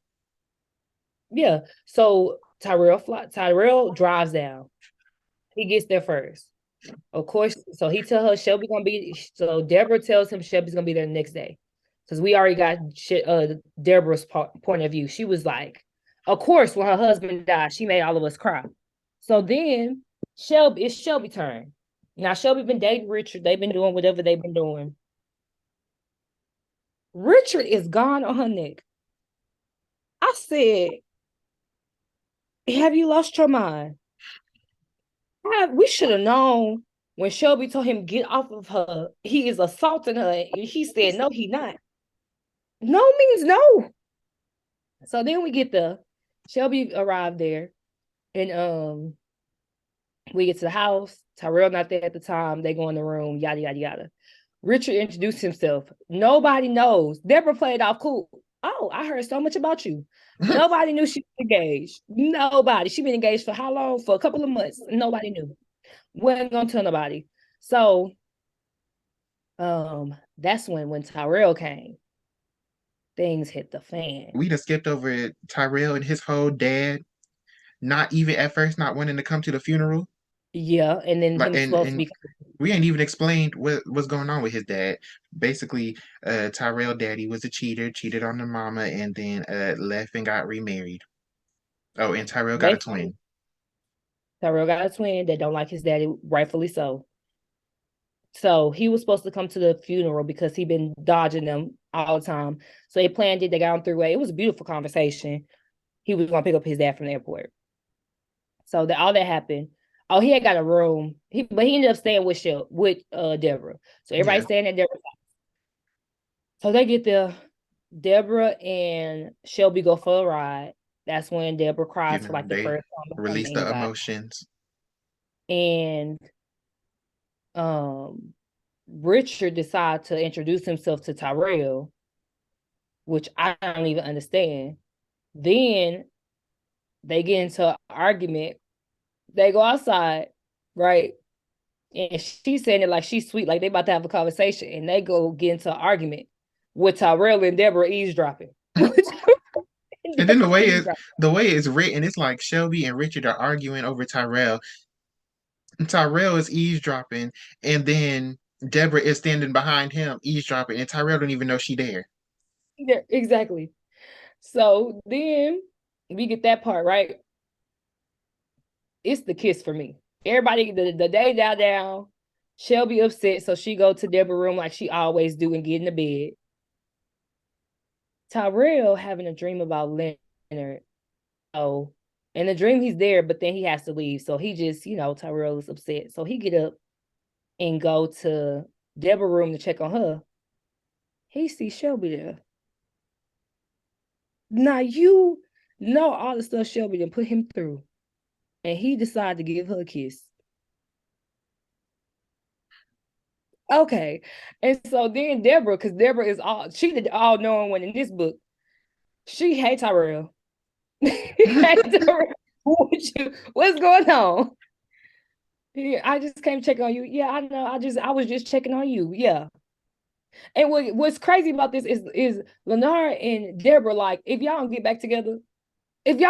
Yeah. So Tyrell drives down. He gets there first. Of course. So he tell her Shelby gonna be. So Deborah tells him Shelby's gonna be there the next day, because we already got Deborah's point of view. She was like, of course, when her husband died, she made all of us cry. So then it's Shelby turn. Now Shelby been dating Richard. They've been doing whatever they've been doing. Richard is gone on her neck. I said, have you lost your mind? We should have known when Shelby told him get off of her. He is assaulting her, and he said no, he not. No means no. So then we get the Shelby arrived there, and we get to the house. Tyrell not there at the time. They go in the room. Yada yada yada. Richard introduced himself. Nobody knows. Deborah played off cool. Oh, I heard so much about you. Nobody knew she was engaged. Nobody. She been engaged for how long? For a couple of months. Nobody knew. Wasn't gonna tell nobody. So that's when Tyrell came, things hit the fan. We just skipped over it. Tyrell and his whole dad, not even at first not wanting to come to the funeral. Yeah, and then Like him supposed to and be. we ain't even explained what was going on with his dad. Basically, Tyrell daddy was a cheater, cheated on the mama, and then left and got remarried. Oh, and Tyrell got a Basically, twin. Tyrell got a twin that don't like his daddy, rightfully so. So he was supposed to come to the funeral because he been dodging them all the time. So they planned it. They got him through it. It was a beautiful conversation. He was gonna pick up his dad from the airport. So all that happened. Oh, he had got a room. But he ended up staying with Deborah. So everybody Yeah, staying at Deborah's house. So they get there. Deborah and Shelby go for a ride. That's when Deborah you cries for know, like the they first time behind release the anybody. emotions. And um Richard decided to introduce himself to Tyrell, which I don't even understand. Then they get into an argument. They go outside, right? And she's saying it like she's sweet, like they about to have a conversation, and they go get into an argument with Tyrell and Deborah eavesdropping. And then Deborah eavesdropping. the way it's written, it's like Shelby and Richard are arguing over Tyrell. And Tyrell is eavesdropping, and then Deborah is standing behind him eavesdropping, and Tyrell don't even know she there. Yeah, exactly. So then we get that part right. It's the kiss for me. Everybody, the day down, Shelby upset, so she go to Deborah's room like she always do and get in the bed. Tyrell having a dream about Leonard. Oh, In the dream, he's there, but then he has to leave. So he just, Tyrell is upset. So he get up and go to Deborah's room to check on her. He sees Shelby there. Now you know all the stuff Shelby done put him through. And he decided to give her a kiss. Okay. And so then Deborah, because Deborah is she the all knowing one in this book. She hates Tyrell. What's going on? Yeah, I just came check on you. Yeah, I know. I was just checking on you. Yeah. And what's crazy about this is Lenore and Deborah, like, if y'all don't get back together, Like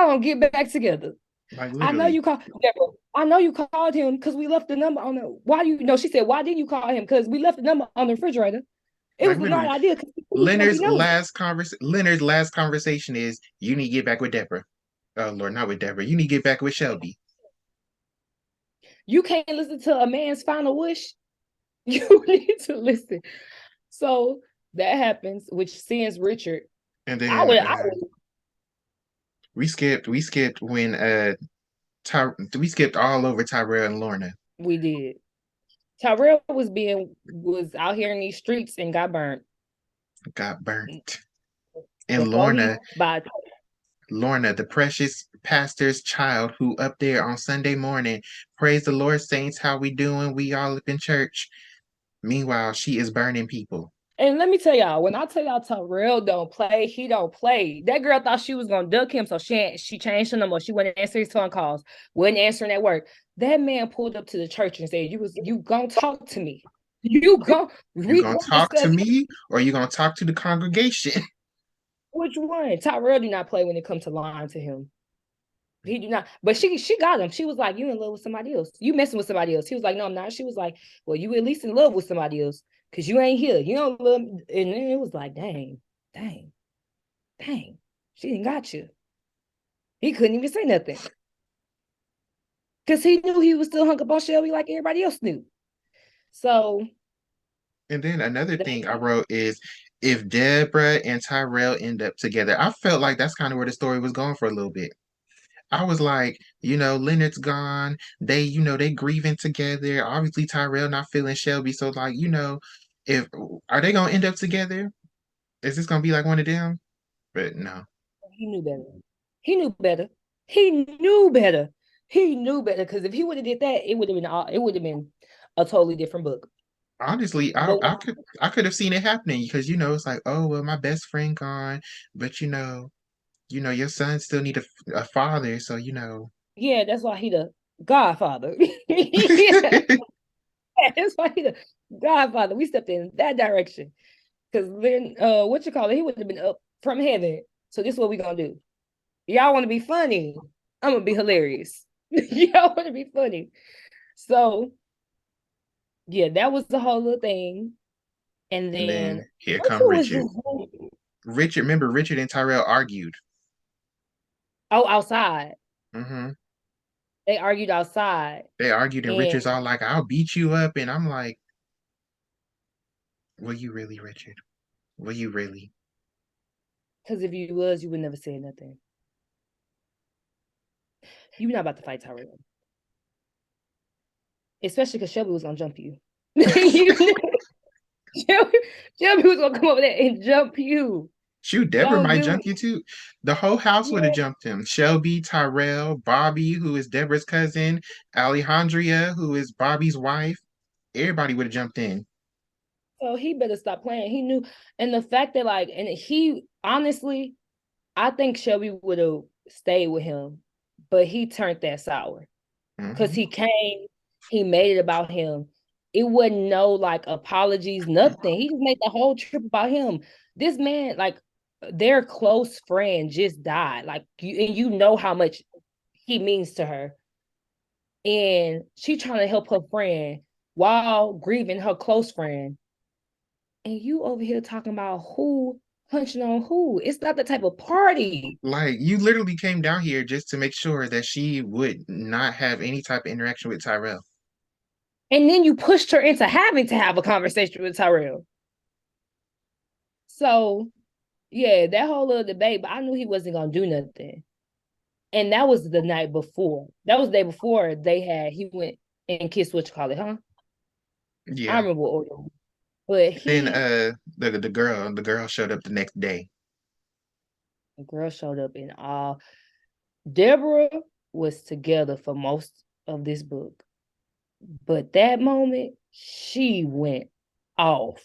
I know literally. you called Deborah. I know you called him because we left the number on the. Why do you know? She said, why didn't you call him? Because we left the number on the refrigerator. It Like was Lenore's literally. idea because he was gonna be nosy. Leonard's last conversation is you need to get back with Deborah. Oh Lord, not with Deborah. You need to get back with Shelby. You can't listen to a man's final wish. You need to listen. So that happens, which sends Richard. And I then would we skipped when we skipped all over Tyrell and Lorna. we did. Tyrell was out here in these streets and got burnt. Got burnt. And Before he by Lorna, the precious pastor's child who up there on Sunday morning, praise the Lord, saints, how we doing? We all up in church. Meanwhile, she is burning people. And let me tell y'all, when I tell y'all Tyrell don't play, he don't play. That girl thought she was gonna duck him, so she changed her number. She wouldn't answer his phone calls, wasn't answering at work. That man pulled up to the church and said, "You gonna talk to me? You gonna You we gonna gonna talk to discuss me or you gonna talk to the congregation?" which one?" Tyrell did not play when it comes to lying to him. He did not, but she got him. She was like, "You in love with somebody else? You messing with somebody else?" He was like, "No, I'm not." She was like, "Well, you at least in love with somebody else because you ain't here. You don't love." And then it was like, dang, dang, dang. She didn't got you. He couldn't even say nothing because he knew he was still hung up on Shelby like everybody else knew. So And then another thing I wrote is if Deborah and Tyrell end up together, I felt like that's kind of where the story was going for a little bit. I was like, Leonard's gone. They grieving together. Obviously, Tyrell not feeling Shelby. So, like, if are they gonna end up together? Is this gonna be like one of them? But no. he knew better. He knew better. He knew better. He knew better because if he would have did that, it would have been a totally different book. Honestly, But I could have seen it happening because it's like, oh well, my best friend gone, but your son still need a father, so yeah, that's why he the Godfather. Yeah, that's why he the Godfather. We stepped in that direction because then, what you call it? He would have been up from heaven. So this is what we gonna do. Y'all want to be funny? I'm gonna be hilarious. Y'all want to be funny? So yeah, that was the whole little thing. And And then then here what come was Richard. this? Remember Richard and Tyrell argued. Oh, outside. Hmm. They argued outside, They argued, and and Richard's all like, "I'll beat you up," and I'm like, "Will you really, Richard? Will you really?" because if you was, you would never say nothing. You're not about to fight Tyrell. Especially because Shelby was gonna jump you. Shelby was gonna come over there and jump you. Shoot, Deborah Don't might do jump you too. The whole house would have yeah. jumped him. Shelby, Tyrell, Bobby, who is Deborah's cousin, Alejandria, who is Bobby's wife. Everybody would have jumped in. So he better stop playing. He knew, and the fact that and he honestly, I think Shelby would have stayed with him, but he turned that sour because Hmm. he came, he made it about him. It wasn't no apologies, nothing. He just made the whole trip about him. This man, their close friend just died. And you know how much he means to her. And she trying to help her friend while grieving her close friend. And you over here talking about who punching on who. It's not the type of party. Like you literally came down here just to make sure that she would not have any type of interaction with Tyrell. And then you pushed her into having to have a conversation with Tyrell. So yeah, that whole little debate, but I knew he wasn't gonna do nothing. And that was the night before. That was the day before he went and kissed what you call it, huh? I Yeah. remember what order. But Then the girl showed up the next day. the girl showed up in all. Deborah was together for most of this book. But that moment, she went off.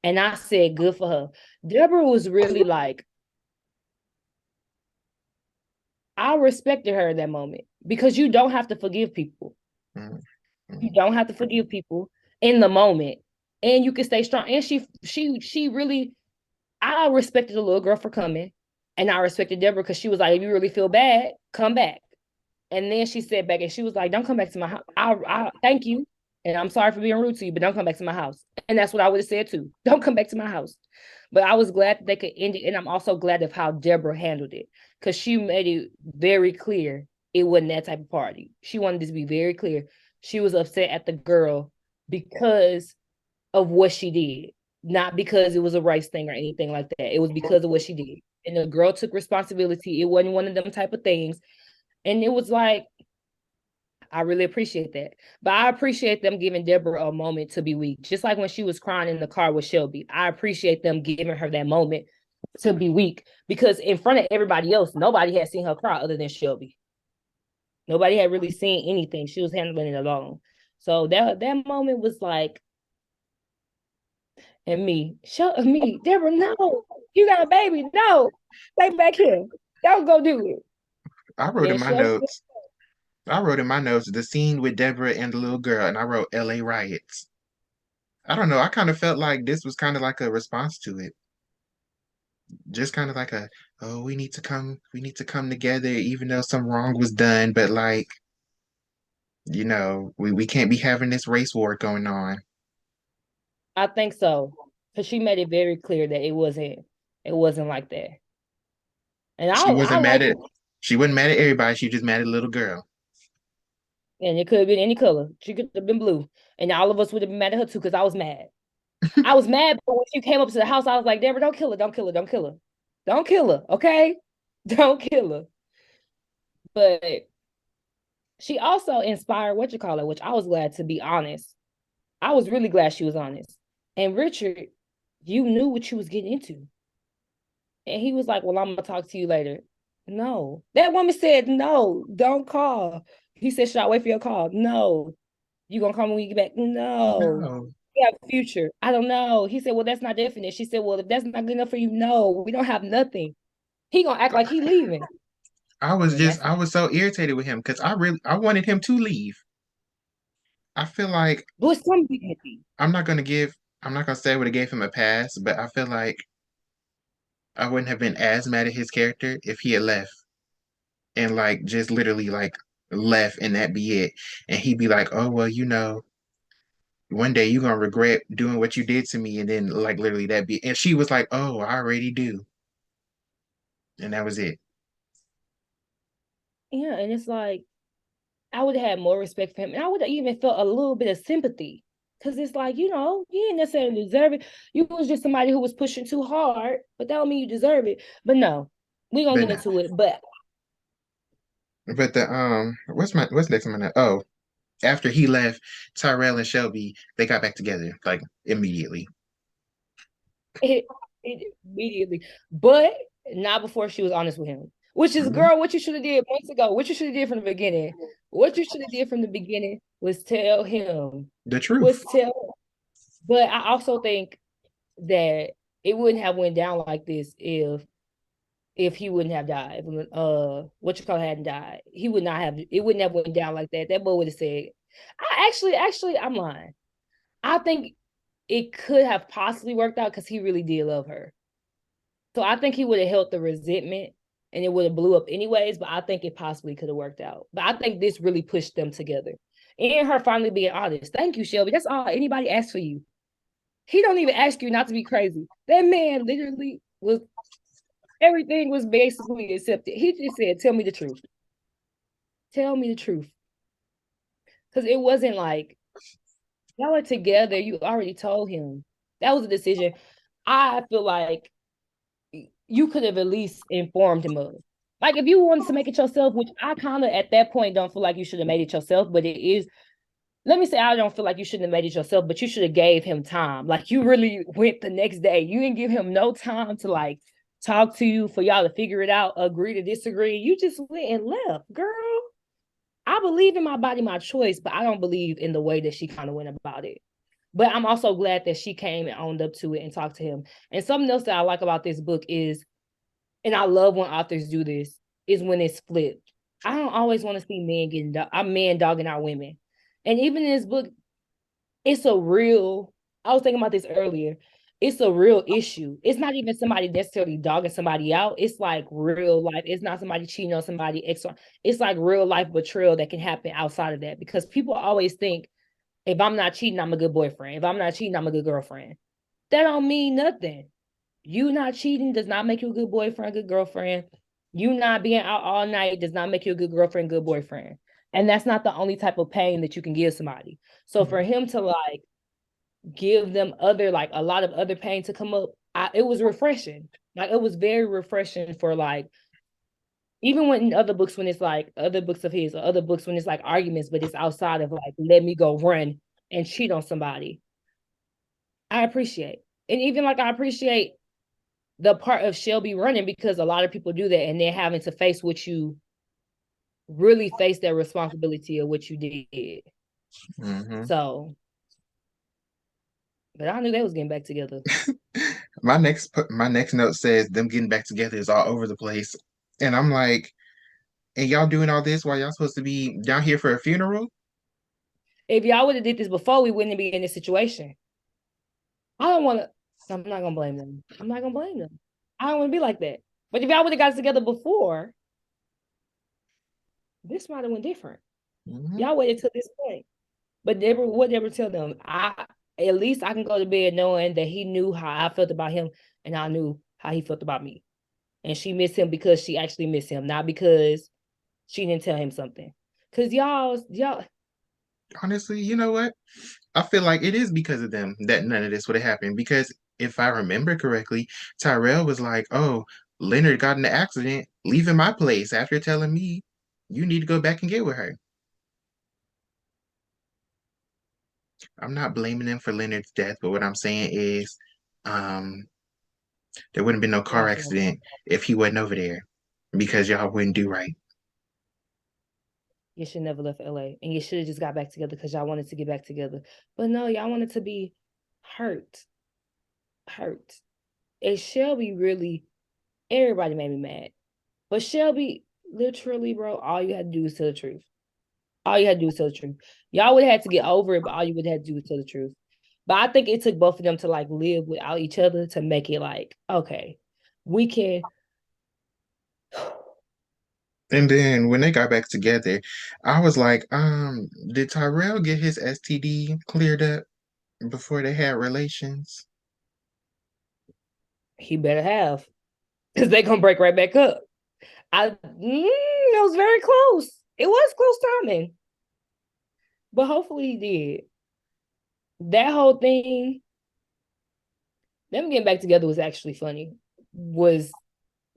And I said, good for her. Deborah was really like, I respected her in that moment because you don't have to forgive people. Mm-hmm. You don't have to forgive people in the moment. And you can stay strong. And she really, I respected the little girl for coming. And I respected Deborah because she was like, if you really feel bad, come back. And then she said back and she was like, don't come back to my house. I thank you. And I'm sorry for being rude to you, but don't come back to my house. And that's what I would have said too. Don't come back to my house. But I was glad that they could end it. And I'm also glad of how Deborah handled it. Because she made it very clear it wasn't that type of party. She wanted this to be very clear. She was upset at the girl because of what she did. Not because it was a race thing or anything like that. It was because of what she did. And the girl took responsibility. It wasn't one of them type of things. And it was like, I really appreciate that. But I appreciate them giving Deborah a moment to be weak. Just like when she was crying in the car with Shelby. I appreciate them giving her that moment to be weak. Because in front of everybody else, nobody had seen her cry other than Shelby. Nobody had really seen anything. She was handling it alone. So that moment was like, and me, Deborah, no, you got a baby. No, stay back here. Don't go do it. I wrote in Then my Shelby, notes. I wrote in my notes the scene with Deborah and the little girl, and I wrote L.A. riots. I don't know. I kind of felt like this was kind of like a response to it. Just kind of like a, oh, we need to come together, even though some wrong was done, but like, we can't be having this race war going on. I think so. Because she made it very clear that it wasn't like that. And She I wasn't mad like at, she wasn't mad at everybody. She just mad at the little girl. and it could have been any color. She could have been blue. And all of us would have been mad at her too, because I was mad. I was mad, but when she came up to the house, I was like, Deborah, don't kill her, don't kill her, don't kill her. Don't kill her, okay? Don't kill her. But she also inspired what you call it, which I was glad to be honest. I was really glad she was honest. And Richard, you knew what you was getting into. And he was like, well, I'm gonna talk to you later. No. That woman said, no, don't call. He said, should I wait for your call? No. You gonna call me when you get back? No. No. We have a future. I don't know. He said, well, that's not definite. She said, well, if that's not good enough for you, no, we don't have nothing. He gonna act like he leaving. And that's I was so irritated with him because I wanted him to leave. I feel like but some dignity. I'm not gonna give, I'm not gonna say I would have gave him a pass, but I feel like I wouldn't have been as mad at his character if he had left and like just literally like left and that be it. And he'd be like, oh, well, one day you're gonna regret doing what you did to me. And then like literally that be, and she was like, oh, I already do. And that was it. Yeah, and it's like I would have had more respect for him. And I would have even felt a little bit of sympathy. Cause it's like, you didn't necessarily deserve it. You was just somebody who was pushing too hard, but that don't mean you deserve it. But no, we gonna But get into it. But what's next on my note? Oh, after he left, Tyrell and Shelby, they got back together like immediately. it, it immediately, but not before she was honest with him. Which is, Mhm. girl, what you should have did months ago. What you should have did from the beginning. What you should have did from the beginning was tell him. The truth. Was tell. But I also think that it wouldn't have went down like this if he wouldn't have died. What you call hadn't died. He would not have. It wouldn't have went down like that. That boy would have said. Actually, I'm lying. I think it could have possibly worked out because he really did love her. So I think he would have held the resentment and it would have blew up anyways, but I think it possibly could have worked out. But I think this really pushed them together. And her finally being honest. Thank you, Shelby. That's all anybody asks for you. He don't even ask you not to be crazy. That man literally was everything was basically accepted. He just said, tell me the truth. Tell me the truth. Because it wasn't like y'all are together. You already told him. That was a decision. I feel like you could have at least informed him of. Like if you wanted to make it yourself, which I kind of at that point don't feel like you should have made it yourself, but it is. Let me say I don't feel like you shouldn't have made it yourself, but you should have gave him time. Like you really went the next day. You didn't give him no time to like talk to you for y'all to figure it out, agree to disagree. You just went and left, girl. I believe in my body, my choice, but I don't believe in the way that she kind of went about it. But I'm also glad that she came and owned up to it and talked to him. And something else that I like about this book is, and I love when authors do this, is when it's flipped. I don't always want to see men getting I'm men dogging out women. And even in this book, it's a real, I was thinking about this earlier. It's a real issue. It's not even somebody necessarily dogging somebody out. It's like real life. It's not somebody cheating on somebody. It's like real life betrayal that can happen outside of that because people always think if I'm not cheating, I'm a good boyfriend. If I'm not cheating, I'm a good girlfriend. That don't mean nothing. You not cheating does not make you a good boyfriend, good girlfriend. You not being out all night does not make you a good girlfriend, good boyfriend. And that's not the only type of pain that you can give somebody. So for him to like give them other like a lot of other pain to come up, it was refreshing. Like it was very refreshing for like even when in other books when it's like other books of his or other books when it's like arguments, but it's outside of like let me go run and cheat on somebody. I appreciate. And even like I appreciate the part of Shelby running because a lot of people do that and they're having to face what you really face that responsibility of what you did. So, but I knew they was getting back together. My next note says them getting back together is all over the place, and I'm like, and y'all doing all this while y'all supposed to be down here for a funeral? If y'all would have did this before, we wouldn't be in this situation. I don't want to. I'm not gonna blame them. I'm not gonna blame them. I don't want to be like that. But if y'all would have got together before, this might have went different. Y'all waited till this point. But never would never tell them. At least I can go to bed knowing that he knew how I felt about him and I knew how he felt about me. And she missed him because she actually missed him, not because she didn't tell him something. Cause y'all Honestly, you know what? I feel like it is because of them that none of this would have happened. Because if I remember correctly, Tyrell was like, "Oh, Leonard got in an accident, leaving my place after telling me you need to go back and get with her." I'm not blaming them for Leonard's death, but what I'm saying is, um, there wouldn't have been no car accident if he wasn't over there because y'all wouldn't do right. you should never left LA. And you should have just got back together because y'all wanted to get back together. But no, y'all wanted to be hurt. Hurt. And Shelby really, everybody made me mad. But Shelby, literally, bro, all you had to do is tell the truth. All you had to do is tell the truth. Y'all would have had to get over it, but all you would have to do is tell the truth. But I think it took both of them to like live without each other to make it like, okay, we can. And then when they got back together, I was like, did Tyrell get his STD cleared up before they had relations? He better have, because they gonna break right back up. It was very close. It was close timing, but hopefully he did. That whole thing, them getting back together was actually funny. Was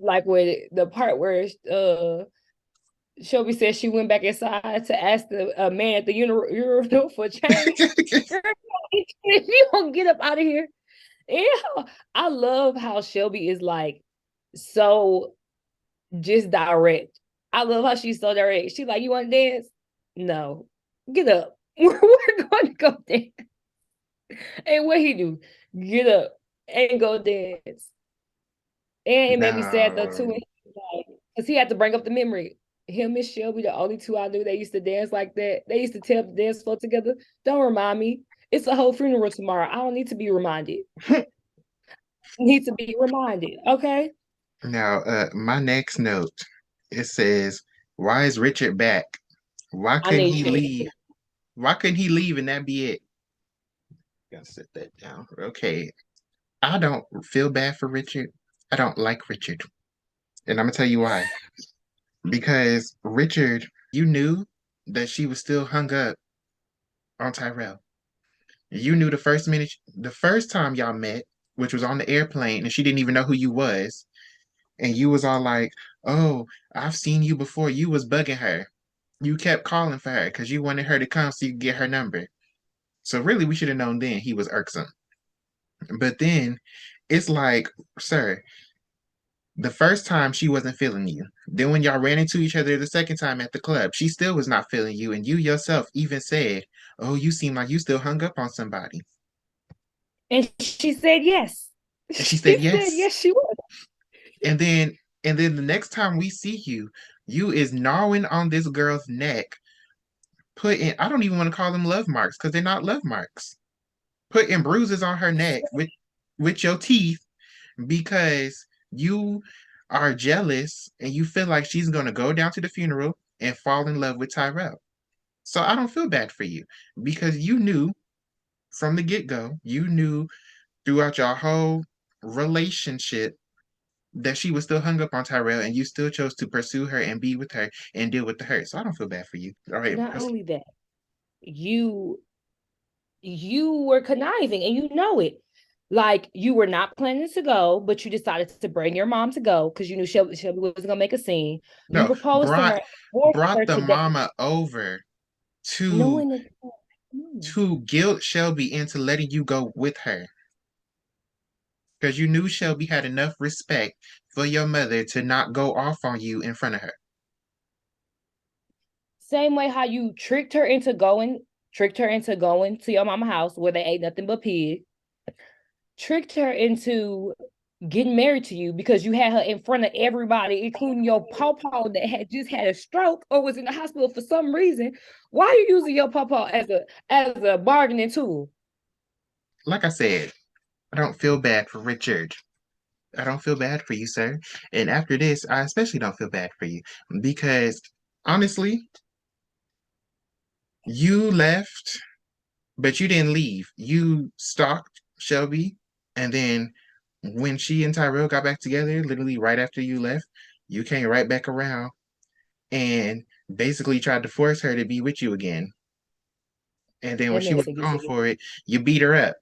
like where the part where Shelby said she went back inside to ask the man at the urinal for change. Girl, if you don't get up out of here. Yeah, I love how Shelby is like so just direct. I love how she's so direct. She's like, "You want to dance? No, get up. We're going to go dance." And what he do? Get up and go dance. And it made me sad though too, No. because he had to bring up the memory. Him and Shelby, the only two I knew that used to dance like that. They used to tell the dance floor together. Don't remind me. It's a whole funeral tomorrow. I don't need to be reminded. Need to be reminded. Okay. Now, my next note, it says, "Why is Richard back? Why I couldn't need he to. leave? Why couldn't he leave and that be it?" Gotta set that down. Okay. I don't feel bad for Richard. I don't like Richard. And I'm gonna tell you why. Because Richard, you knew that she was still hung up on Tyrell. You knew the first time y'all met, which was on the airplane, and she didn't even know who you was. And you was all like, oh, I've seen you before. You was bugging her. You kept calling for her because you wanted her to come so you could get her number. So really, we should have known then he was irksome. But then it's like, sir, the first time she wasn't feeling you. Then when y'all ran into each other the second time at the club, she still was not feeling you. And you yourself even said, oh, you seem like you still hung up on somebody. And she said yes. And she said, She said yes. yes, she was. And then the next time we see you, you is gnawing on this girl's neck, putting, I don't even want to call them love marks because they're not love marks. Putting bruises on her neck with your teeth because you are jealous and you feel like she's going to go down to the funeral and fall in love with Tyrell. So I don't feel bad for you because you knew from the get-go, you knew throughout your whole relationship that she was still hung up on Tyrell and you still chose to pursue her and be with her and deal with the hurt. So I don't feel bad for you. All right. Not only that, you were conniving and you know it. Like you were not planning to go, but you decided to bring your mom to go because you knew Shelby was gonna make a scene. You No, proposed to her, forced brought her the to date, mama over to knowing that. to guilt Shelby into letting you go with her. Because you knew Shelby had enough respect for your mother to not go off on you in front of her. Same way how you tricked her into going to your mama house where they ate nothing but pig, tricked her into getting married to you because you had her in front of everybody, including your pawpaw that had just had a stroke or was in the hospital for some reason. Why are you using your pawpaw as a bargaining tool? Like I said, I don't feel bad for Richard. I don't feel bad for you, sir. And after this, I especially don't feel bad for you because honestly, you left, but you didn't leave. You stalked Shelby, and then when she and Tyrell got back together, literally right after you left, you came right back around and basically tried to force her to be with you again. And then when That she man was said, going for it, you beat her up.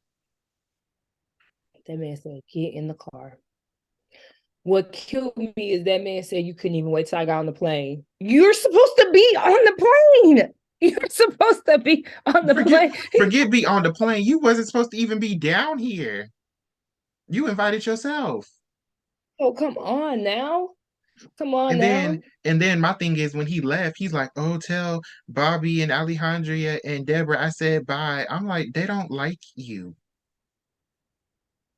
get in the car. What killed me is that man said you couldn't even wait till I got on the plane. You're supposed to be on the plane. You're supposed to be on the Forget plane. forget be on the plane. You wasn't supposed to even be down here. You invited yourself. Oh, come on now. Come on And then now. and then my thing is when he left, he's like, oh, tell Bobby and Alejandria and Deborah I said bye. I'm like, they don't like you.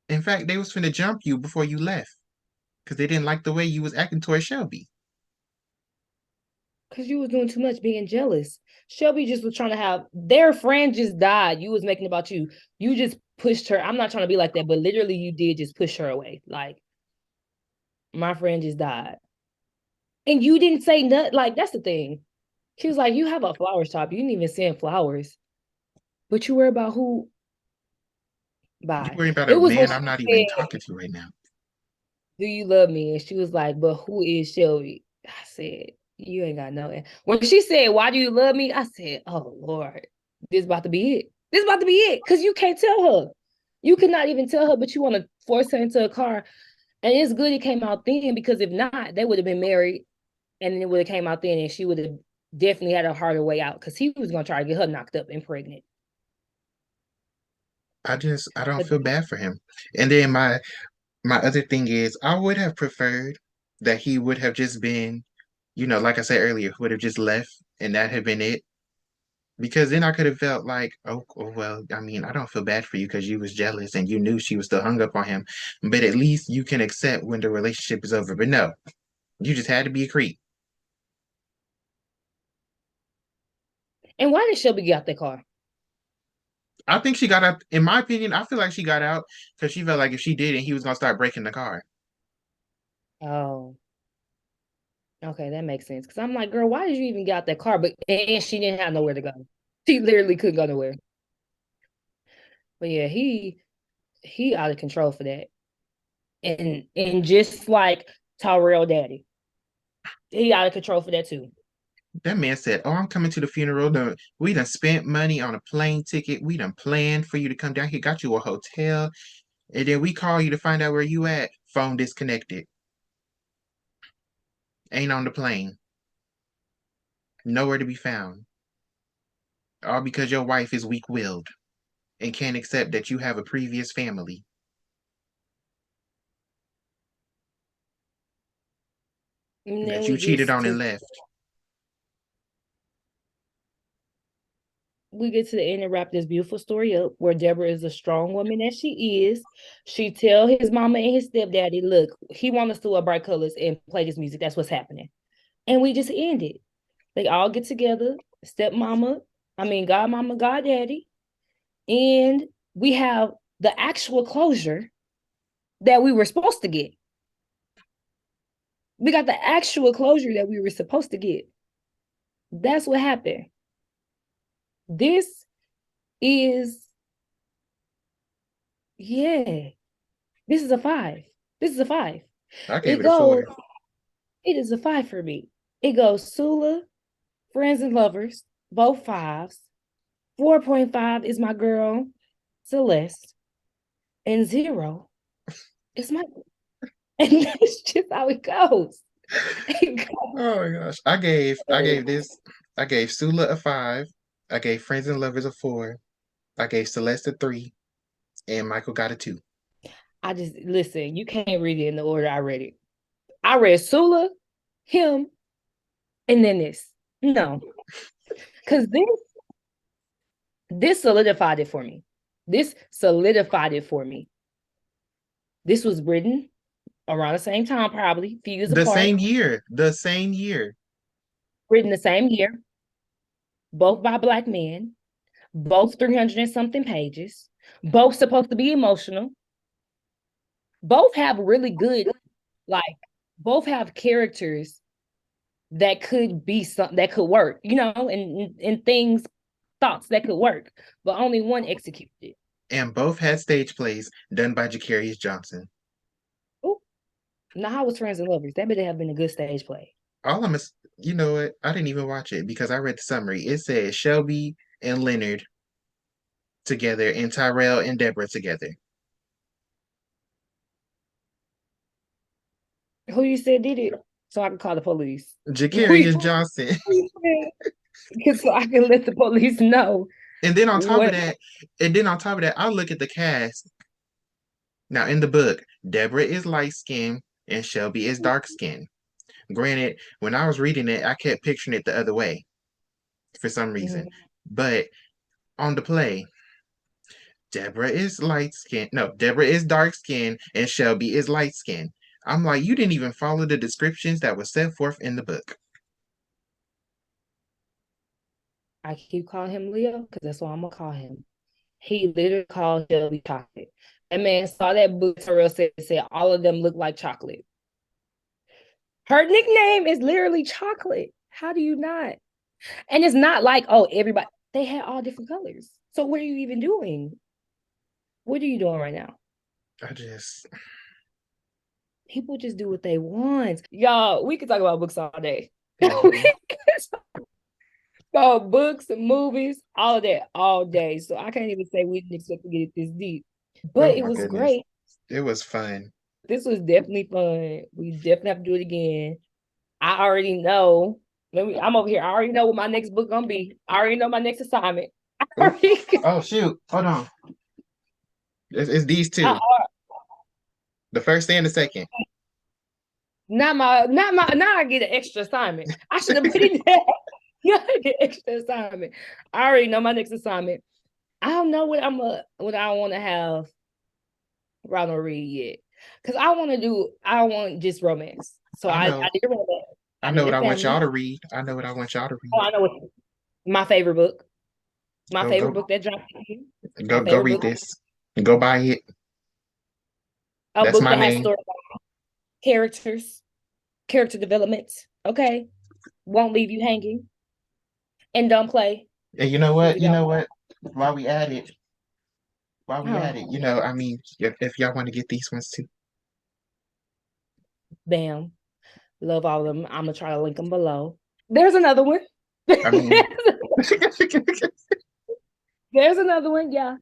In fact, they was finna jump you before you left because they didn't like the way you was acting towards Shelby. Because you was doing too much being jealous. Shelby just was trying to have their friend just died. You was making it about you. You just pushed her. I'm not trying to be like that, but literally you did just push her away. Like, my friend just died. And you didn't say nothing. Like, that's the thing. She was like, you have a flower shop. You didn't even send flowers. But you worry about who You buy. worry about It a was when man she I'm not even said, talking to right now. do you love me? And she was like, but who is Shelby? I said, you ain't got no. When she said, why do you love me? I said, oh Lord, this about to be it. This about to be it. Because you can't tell her. You could not even tell her, but you want to force her into a car. And it's good it came out then because if not, they would have been married and then it would have came out then and she would have definitely had a harder way out because he was going to try to get her knocked up and pregnant. I don't But feel bad for him. And then my other thing is I would have preferred that he would have just been, like I said earlier, would have just left and that had been it. Because then I could have felt like, oh well, I mean, I don't feel bad for you because you was jealous and you knew she was still hung up on him. But at least you can accept when the relationship is over. But no, you just had to be a creep. and why did Shelby get out that car? I think she got out, in my opinion, I feel like she got out because she felt like if she didn't, he was gonna start breaking the car. Oh, okay, that makes sense. Because I'm like, girl, why did you even get out that car? But and she didn't have nowhere to go. She literally couldn't go nowhere. But yeah, he out of control for that. And just like Tyrell Daddy, he out of control for that too. That man said, oh, I'm coming to the funeral. We done spent money on a plane ticket. We done planned for you to come down here, got you a hotel. And then we call you to find out where you at. Phone disconnected. ain't on the plane, nowhere to be found, all because your wife is weak-willed and can't accept that you have a previous family And then that you cheated on and left. we get to the end and wrap this beautiful story up where Deborah is a strong woman that she is. She tell his mama and his stepdaddy, look, he wants us to wear bright colors and play this music. That's what's happening. And we just end it. They all get together, godmama, goddaddy, and we have the actual closure that we were supposed to get. We got the actual closure that we were supposed to get. That's what happened. This is, yeah, this is a 5. This is a 5. I gave it a 4. It is a 5 for me. It goes Sula, Friends and Lovers, both 5s. 4.5 is my girl, Celeste. And 0 is my, and that's just how it goes. Oh my gosh. I gave Sula a 5. I gave Friends and Lovers a 4. I gave Celeste a 3. And Michael got a 2. I just, listen, you can't read it in the order I read it. I read Sula, him, and then this. No. Because this solidified it for me. This was written around the same time, probably, a few years apart. The same year. Written the same year. Both by Black men. Both 300 and something pages. Both supposed to be emotional. Both have really good, both have characters that could be something that could work, and things, thoughts that could work, but only one executed it. And both had stage plays done by Jacarius Johnson. Oh, now how was Friends and Lovers? That better have been a good stage play. You know what? I didn't even watch it because I read the summary. It said Shelby and Leonard together and Tyrell and Deborah together. Who you said did it? So I can call the police. Jacarius Johnson. So I can let the police know. And then on top of that, I look at the cast. Now in the book, Deborah is light skinned and Shelby is dark skinned. Granted, when I was reading it, I kept picturing it the other way for some reason. But on the play, Deborah is dark skinned and Shelby is light skinned. I'm like, you didn't even follow the descriptions that was set forth in the book. I keep calling him Leo because that's what I'm gonna call him. He literally called Shelby chocolate. That man saw that book. Terrell said all of them look like chocolate. Her nickname is literally chocolate. How do you not? And it's not like, oh, everybody, they had all different colors. So what are you even doing? What are you doing right now? People just do what they want. Y'all, we could talk about books all day. About books and movies, all of that, all day. So I can't even say we didn't expect to get it this deep. But it was great. It was fun. This was definitely fun. We definitely have to do it again. I already know. I'm over here. I already know what my next book gonna be. I already know my next assignment. Oh shoot! Hold on. It's these two. The first and the second. Not my. Now I get an extra assignment. I should have put it there. I get extra assignment. I already know my next assignment. I don't know what I want to have Ronald read yet, because I want just romance. So I did romance. I know what I want y'all to read. Oh, I know what my favorite book. My favorite book that dropped. Go read this. Go buy it. A book that has story, characters, character development. Okay, won't leave you hanging, and don't play. And you know what? While we at it, if y'all want to get these ones too. Bam. Love all of them. I'm gonna try to link them below. There's another one. I mean, there's another one. Yeah.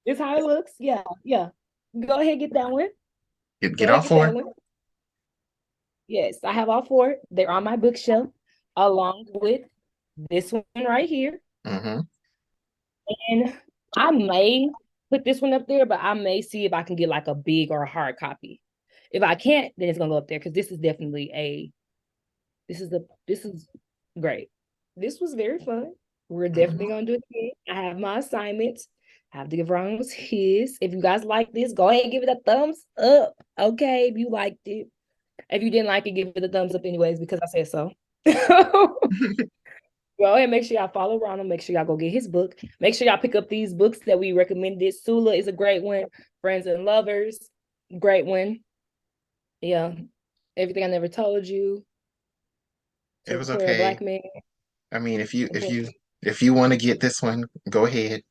It's how it looks. Yeah. Go ahead, get that one. Get all 4. Yes, I have all four. They're on my bookshelf, along with this one right here. Mm-hmm. And I may put this one up there, but I may see if I can get like a big or a hard copy. If I can't, then it's gonna go up there because this is definitely a this is great. This was very fun. We're definitely Mm-hmm. gonna do it again. I have my assignments. I have to give Ronald his. If you guys like this, go ahead and give it a thumbs up. Okay, if you liked it. If you didn't like it, give it a thumbs up anyways because I said so. Go ahead, make sure y'all follow Ronald. Make sure y'all go get his book. Make sure y'all pick up these books that we recommended. Sula is a great one. Friends and Lovers, great one. Yeah. Everything I Never Told You. It To was Queer okay. Black Man. I mean, if you want to get this one, go ahead.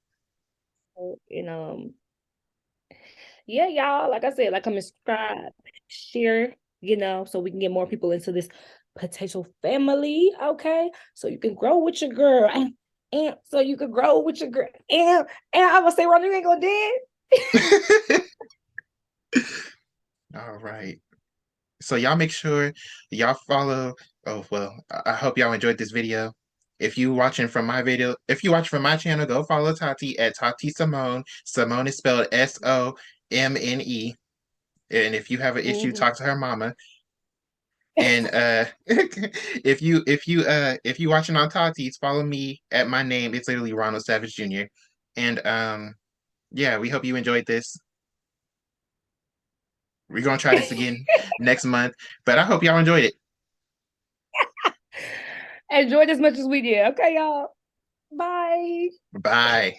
And yeah, y'all, like I said, like, comment, subscribe, share, so we can get more people into this potential family, okay? So you can grow with your girl. And so you can grow with your girl. And I would say, Ron, you ain't gonna dance. All right. So y'all make sure y'all follow. Oh, well, I hope y'all enjoyed this video. If you watching from my video, if you watch from my channel, go follow Tati at Tati Simone. Simone is spelled Somne. And if you have an issue, Mhm. talk to her mama. And if you watching on Tati's, follow me at my name. It's literally Ronald Savage Jr. And yeah, we hope you enjoyed this. We're gonna try this again next month. But I hope y'all enjoyed it. Enjoyed as much as we did. Okay, y'all. Bye. Bye.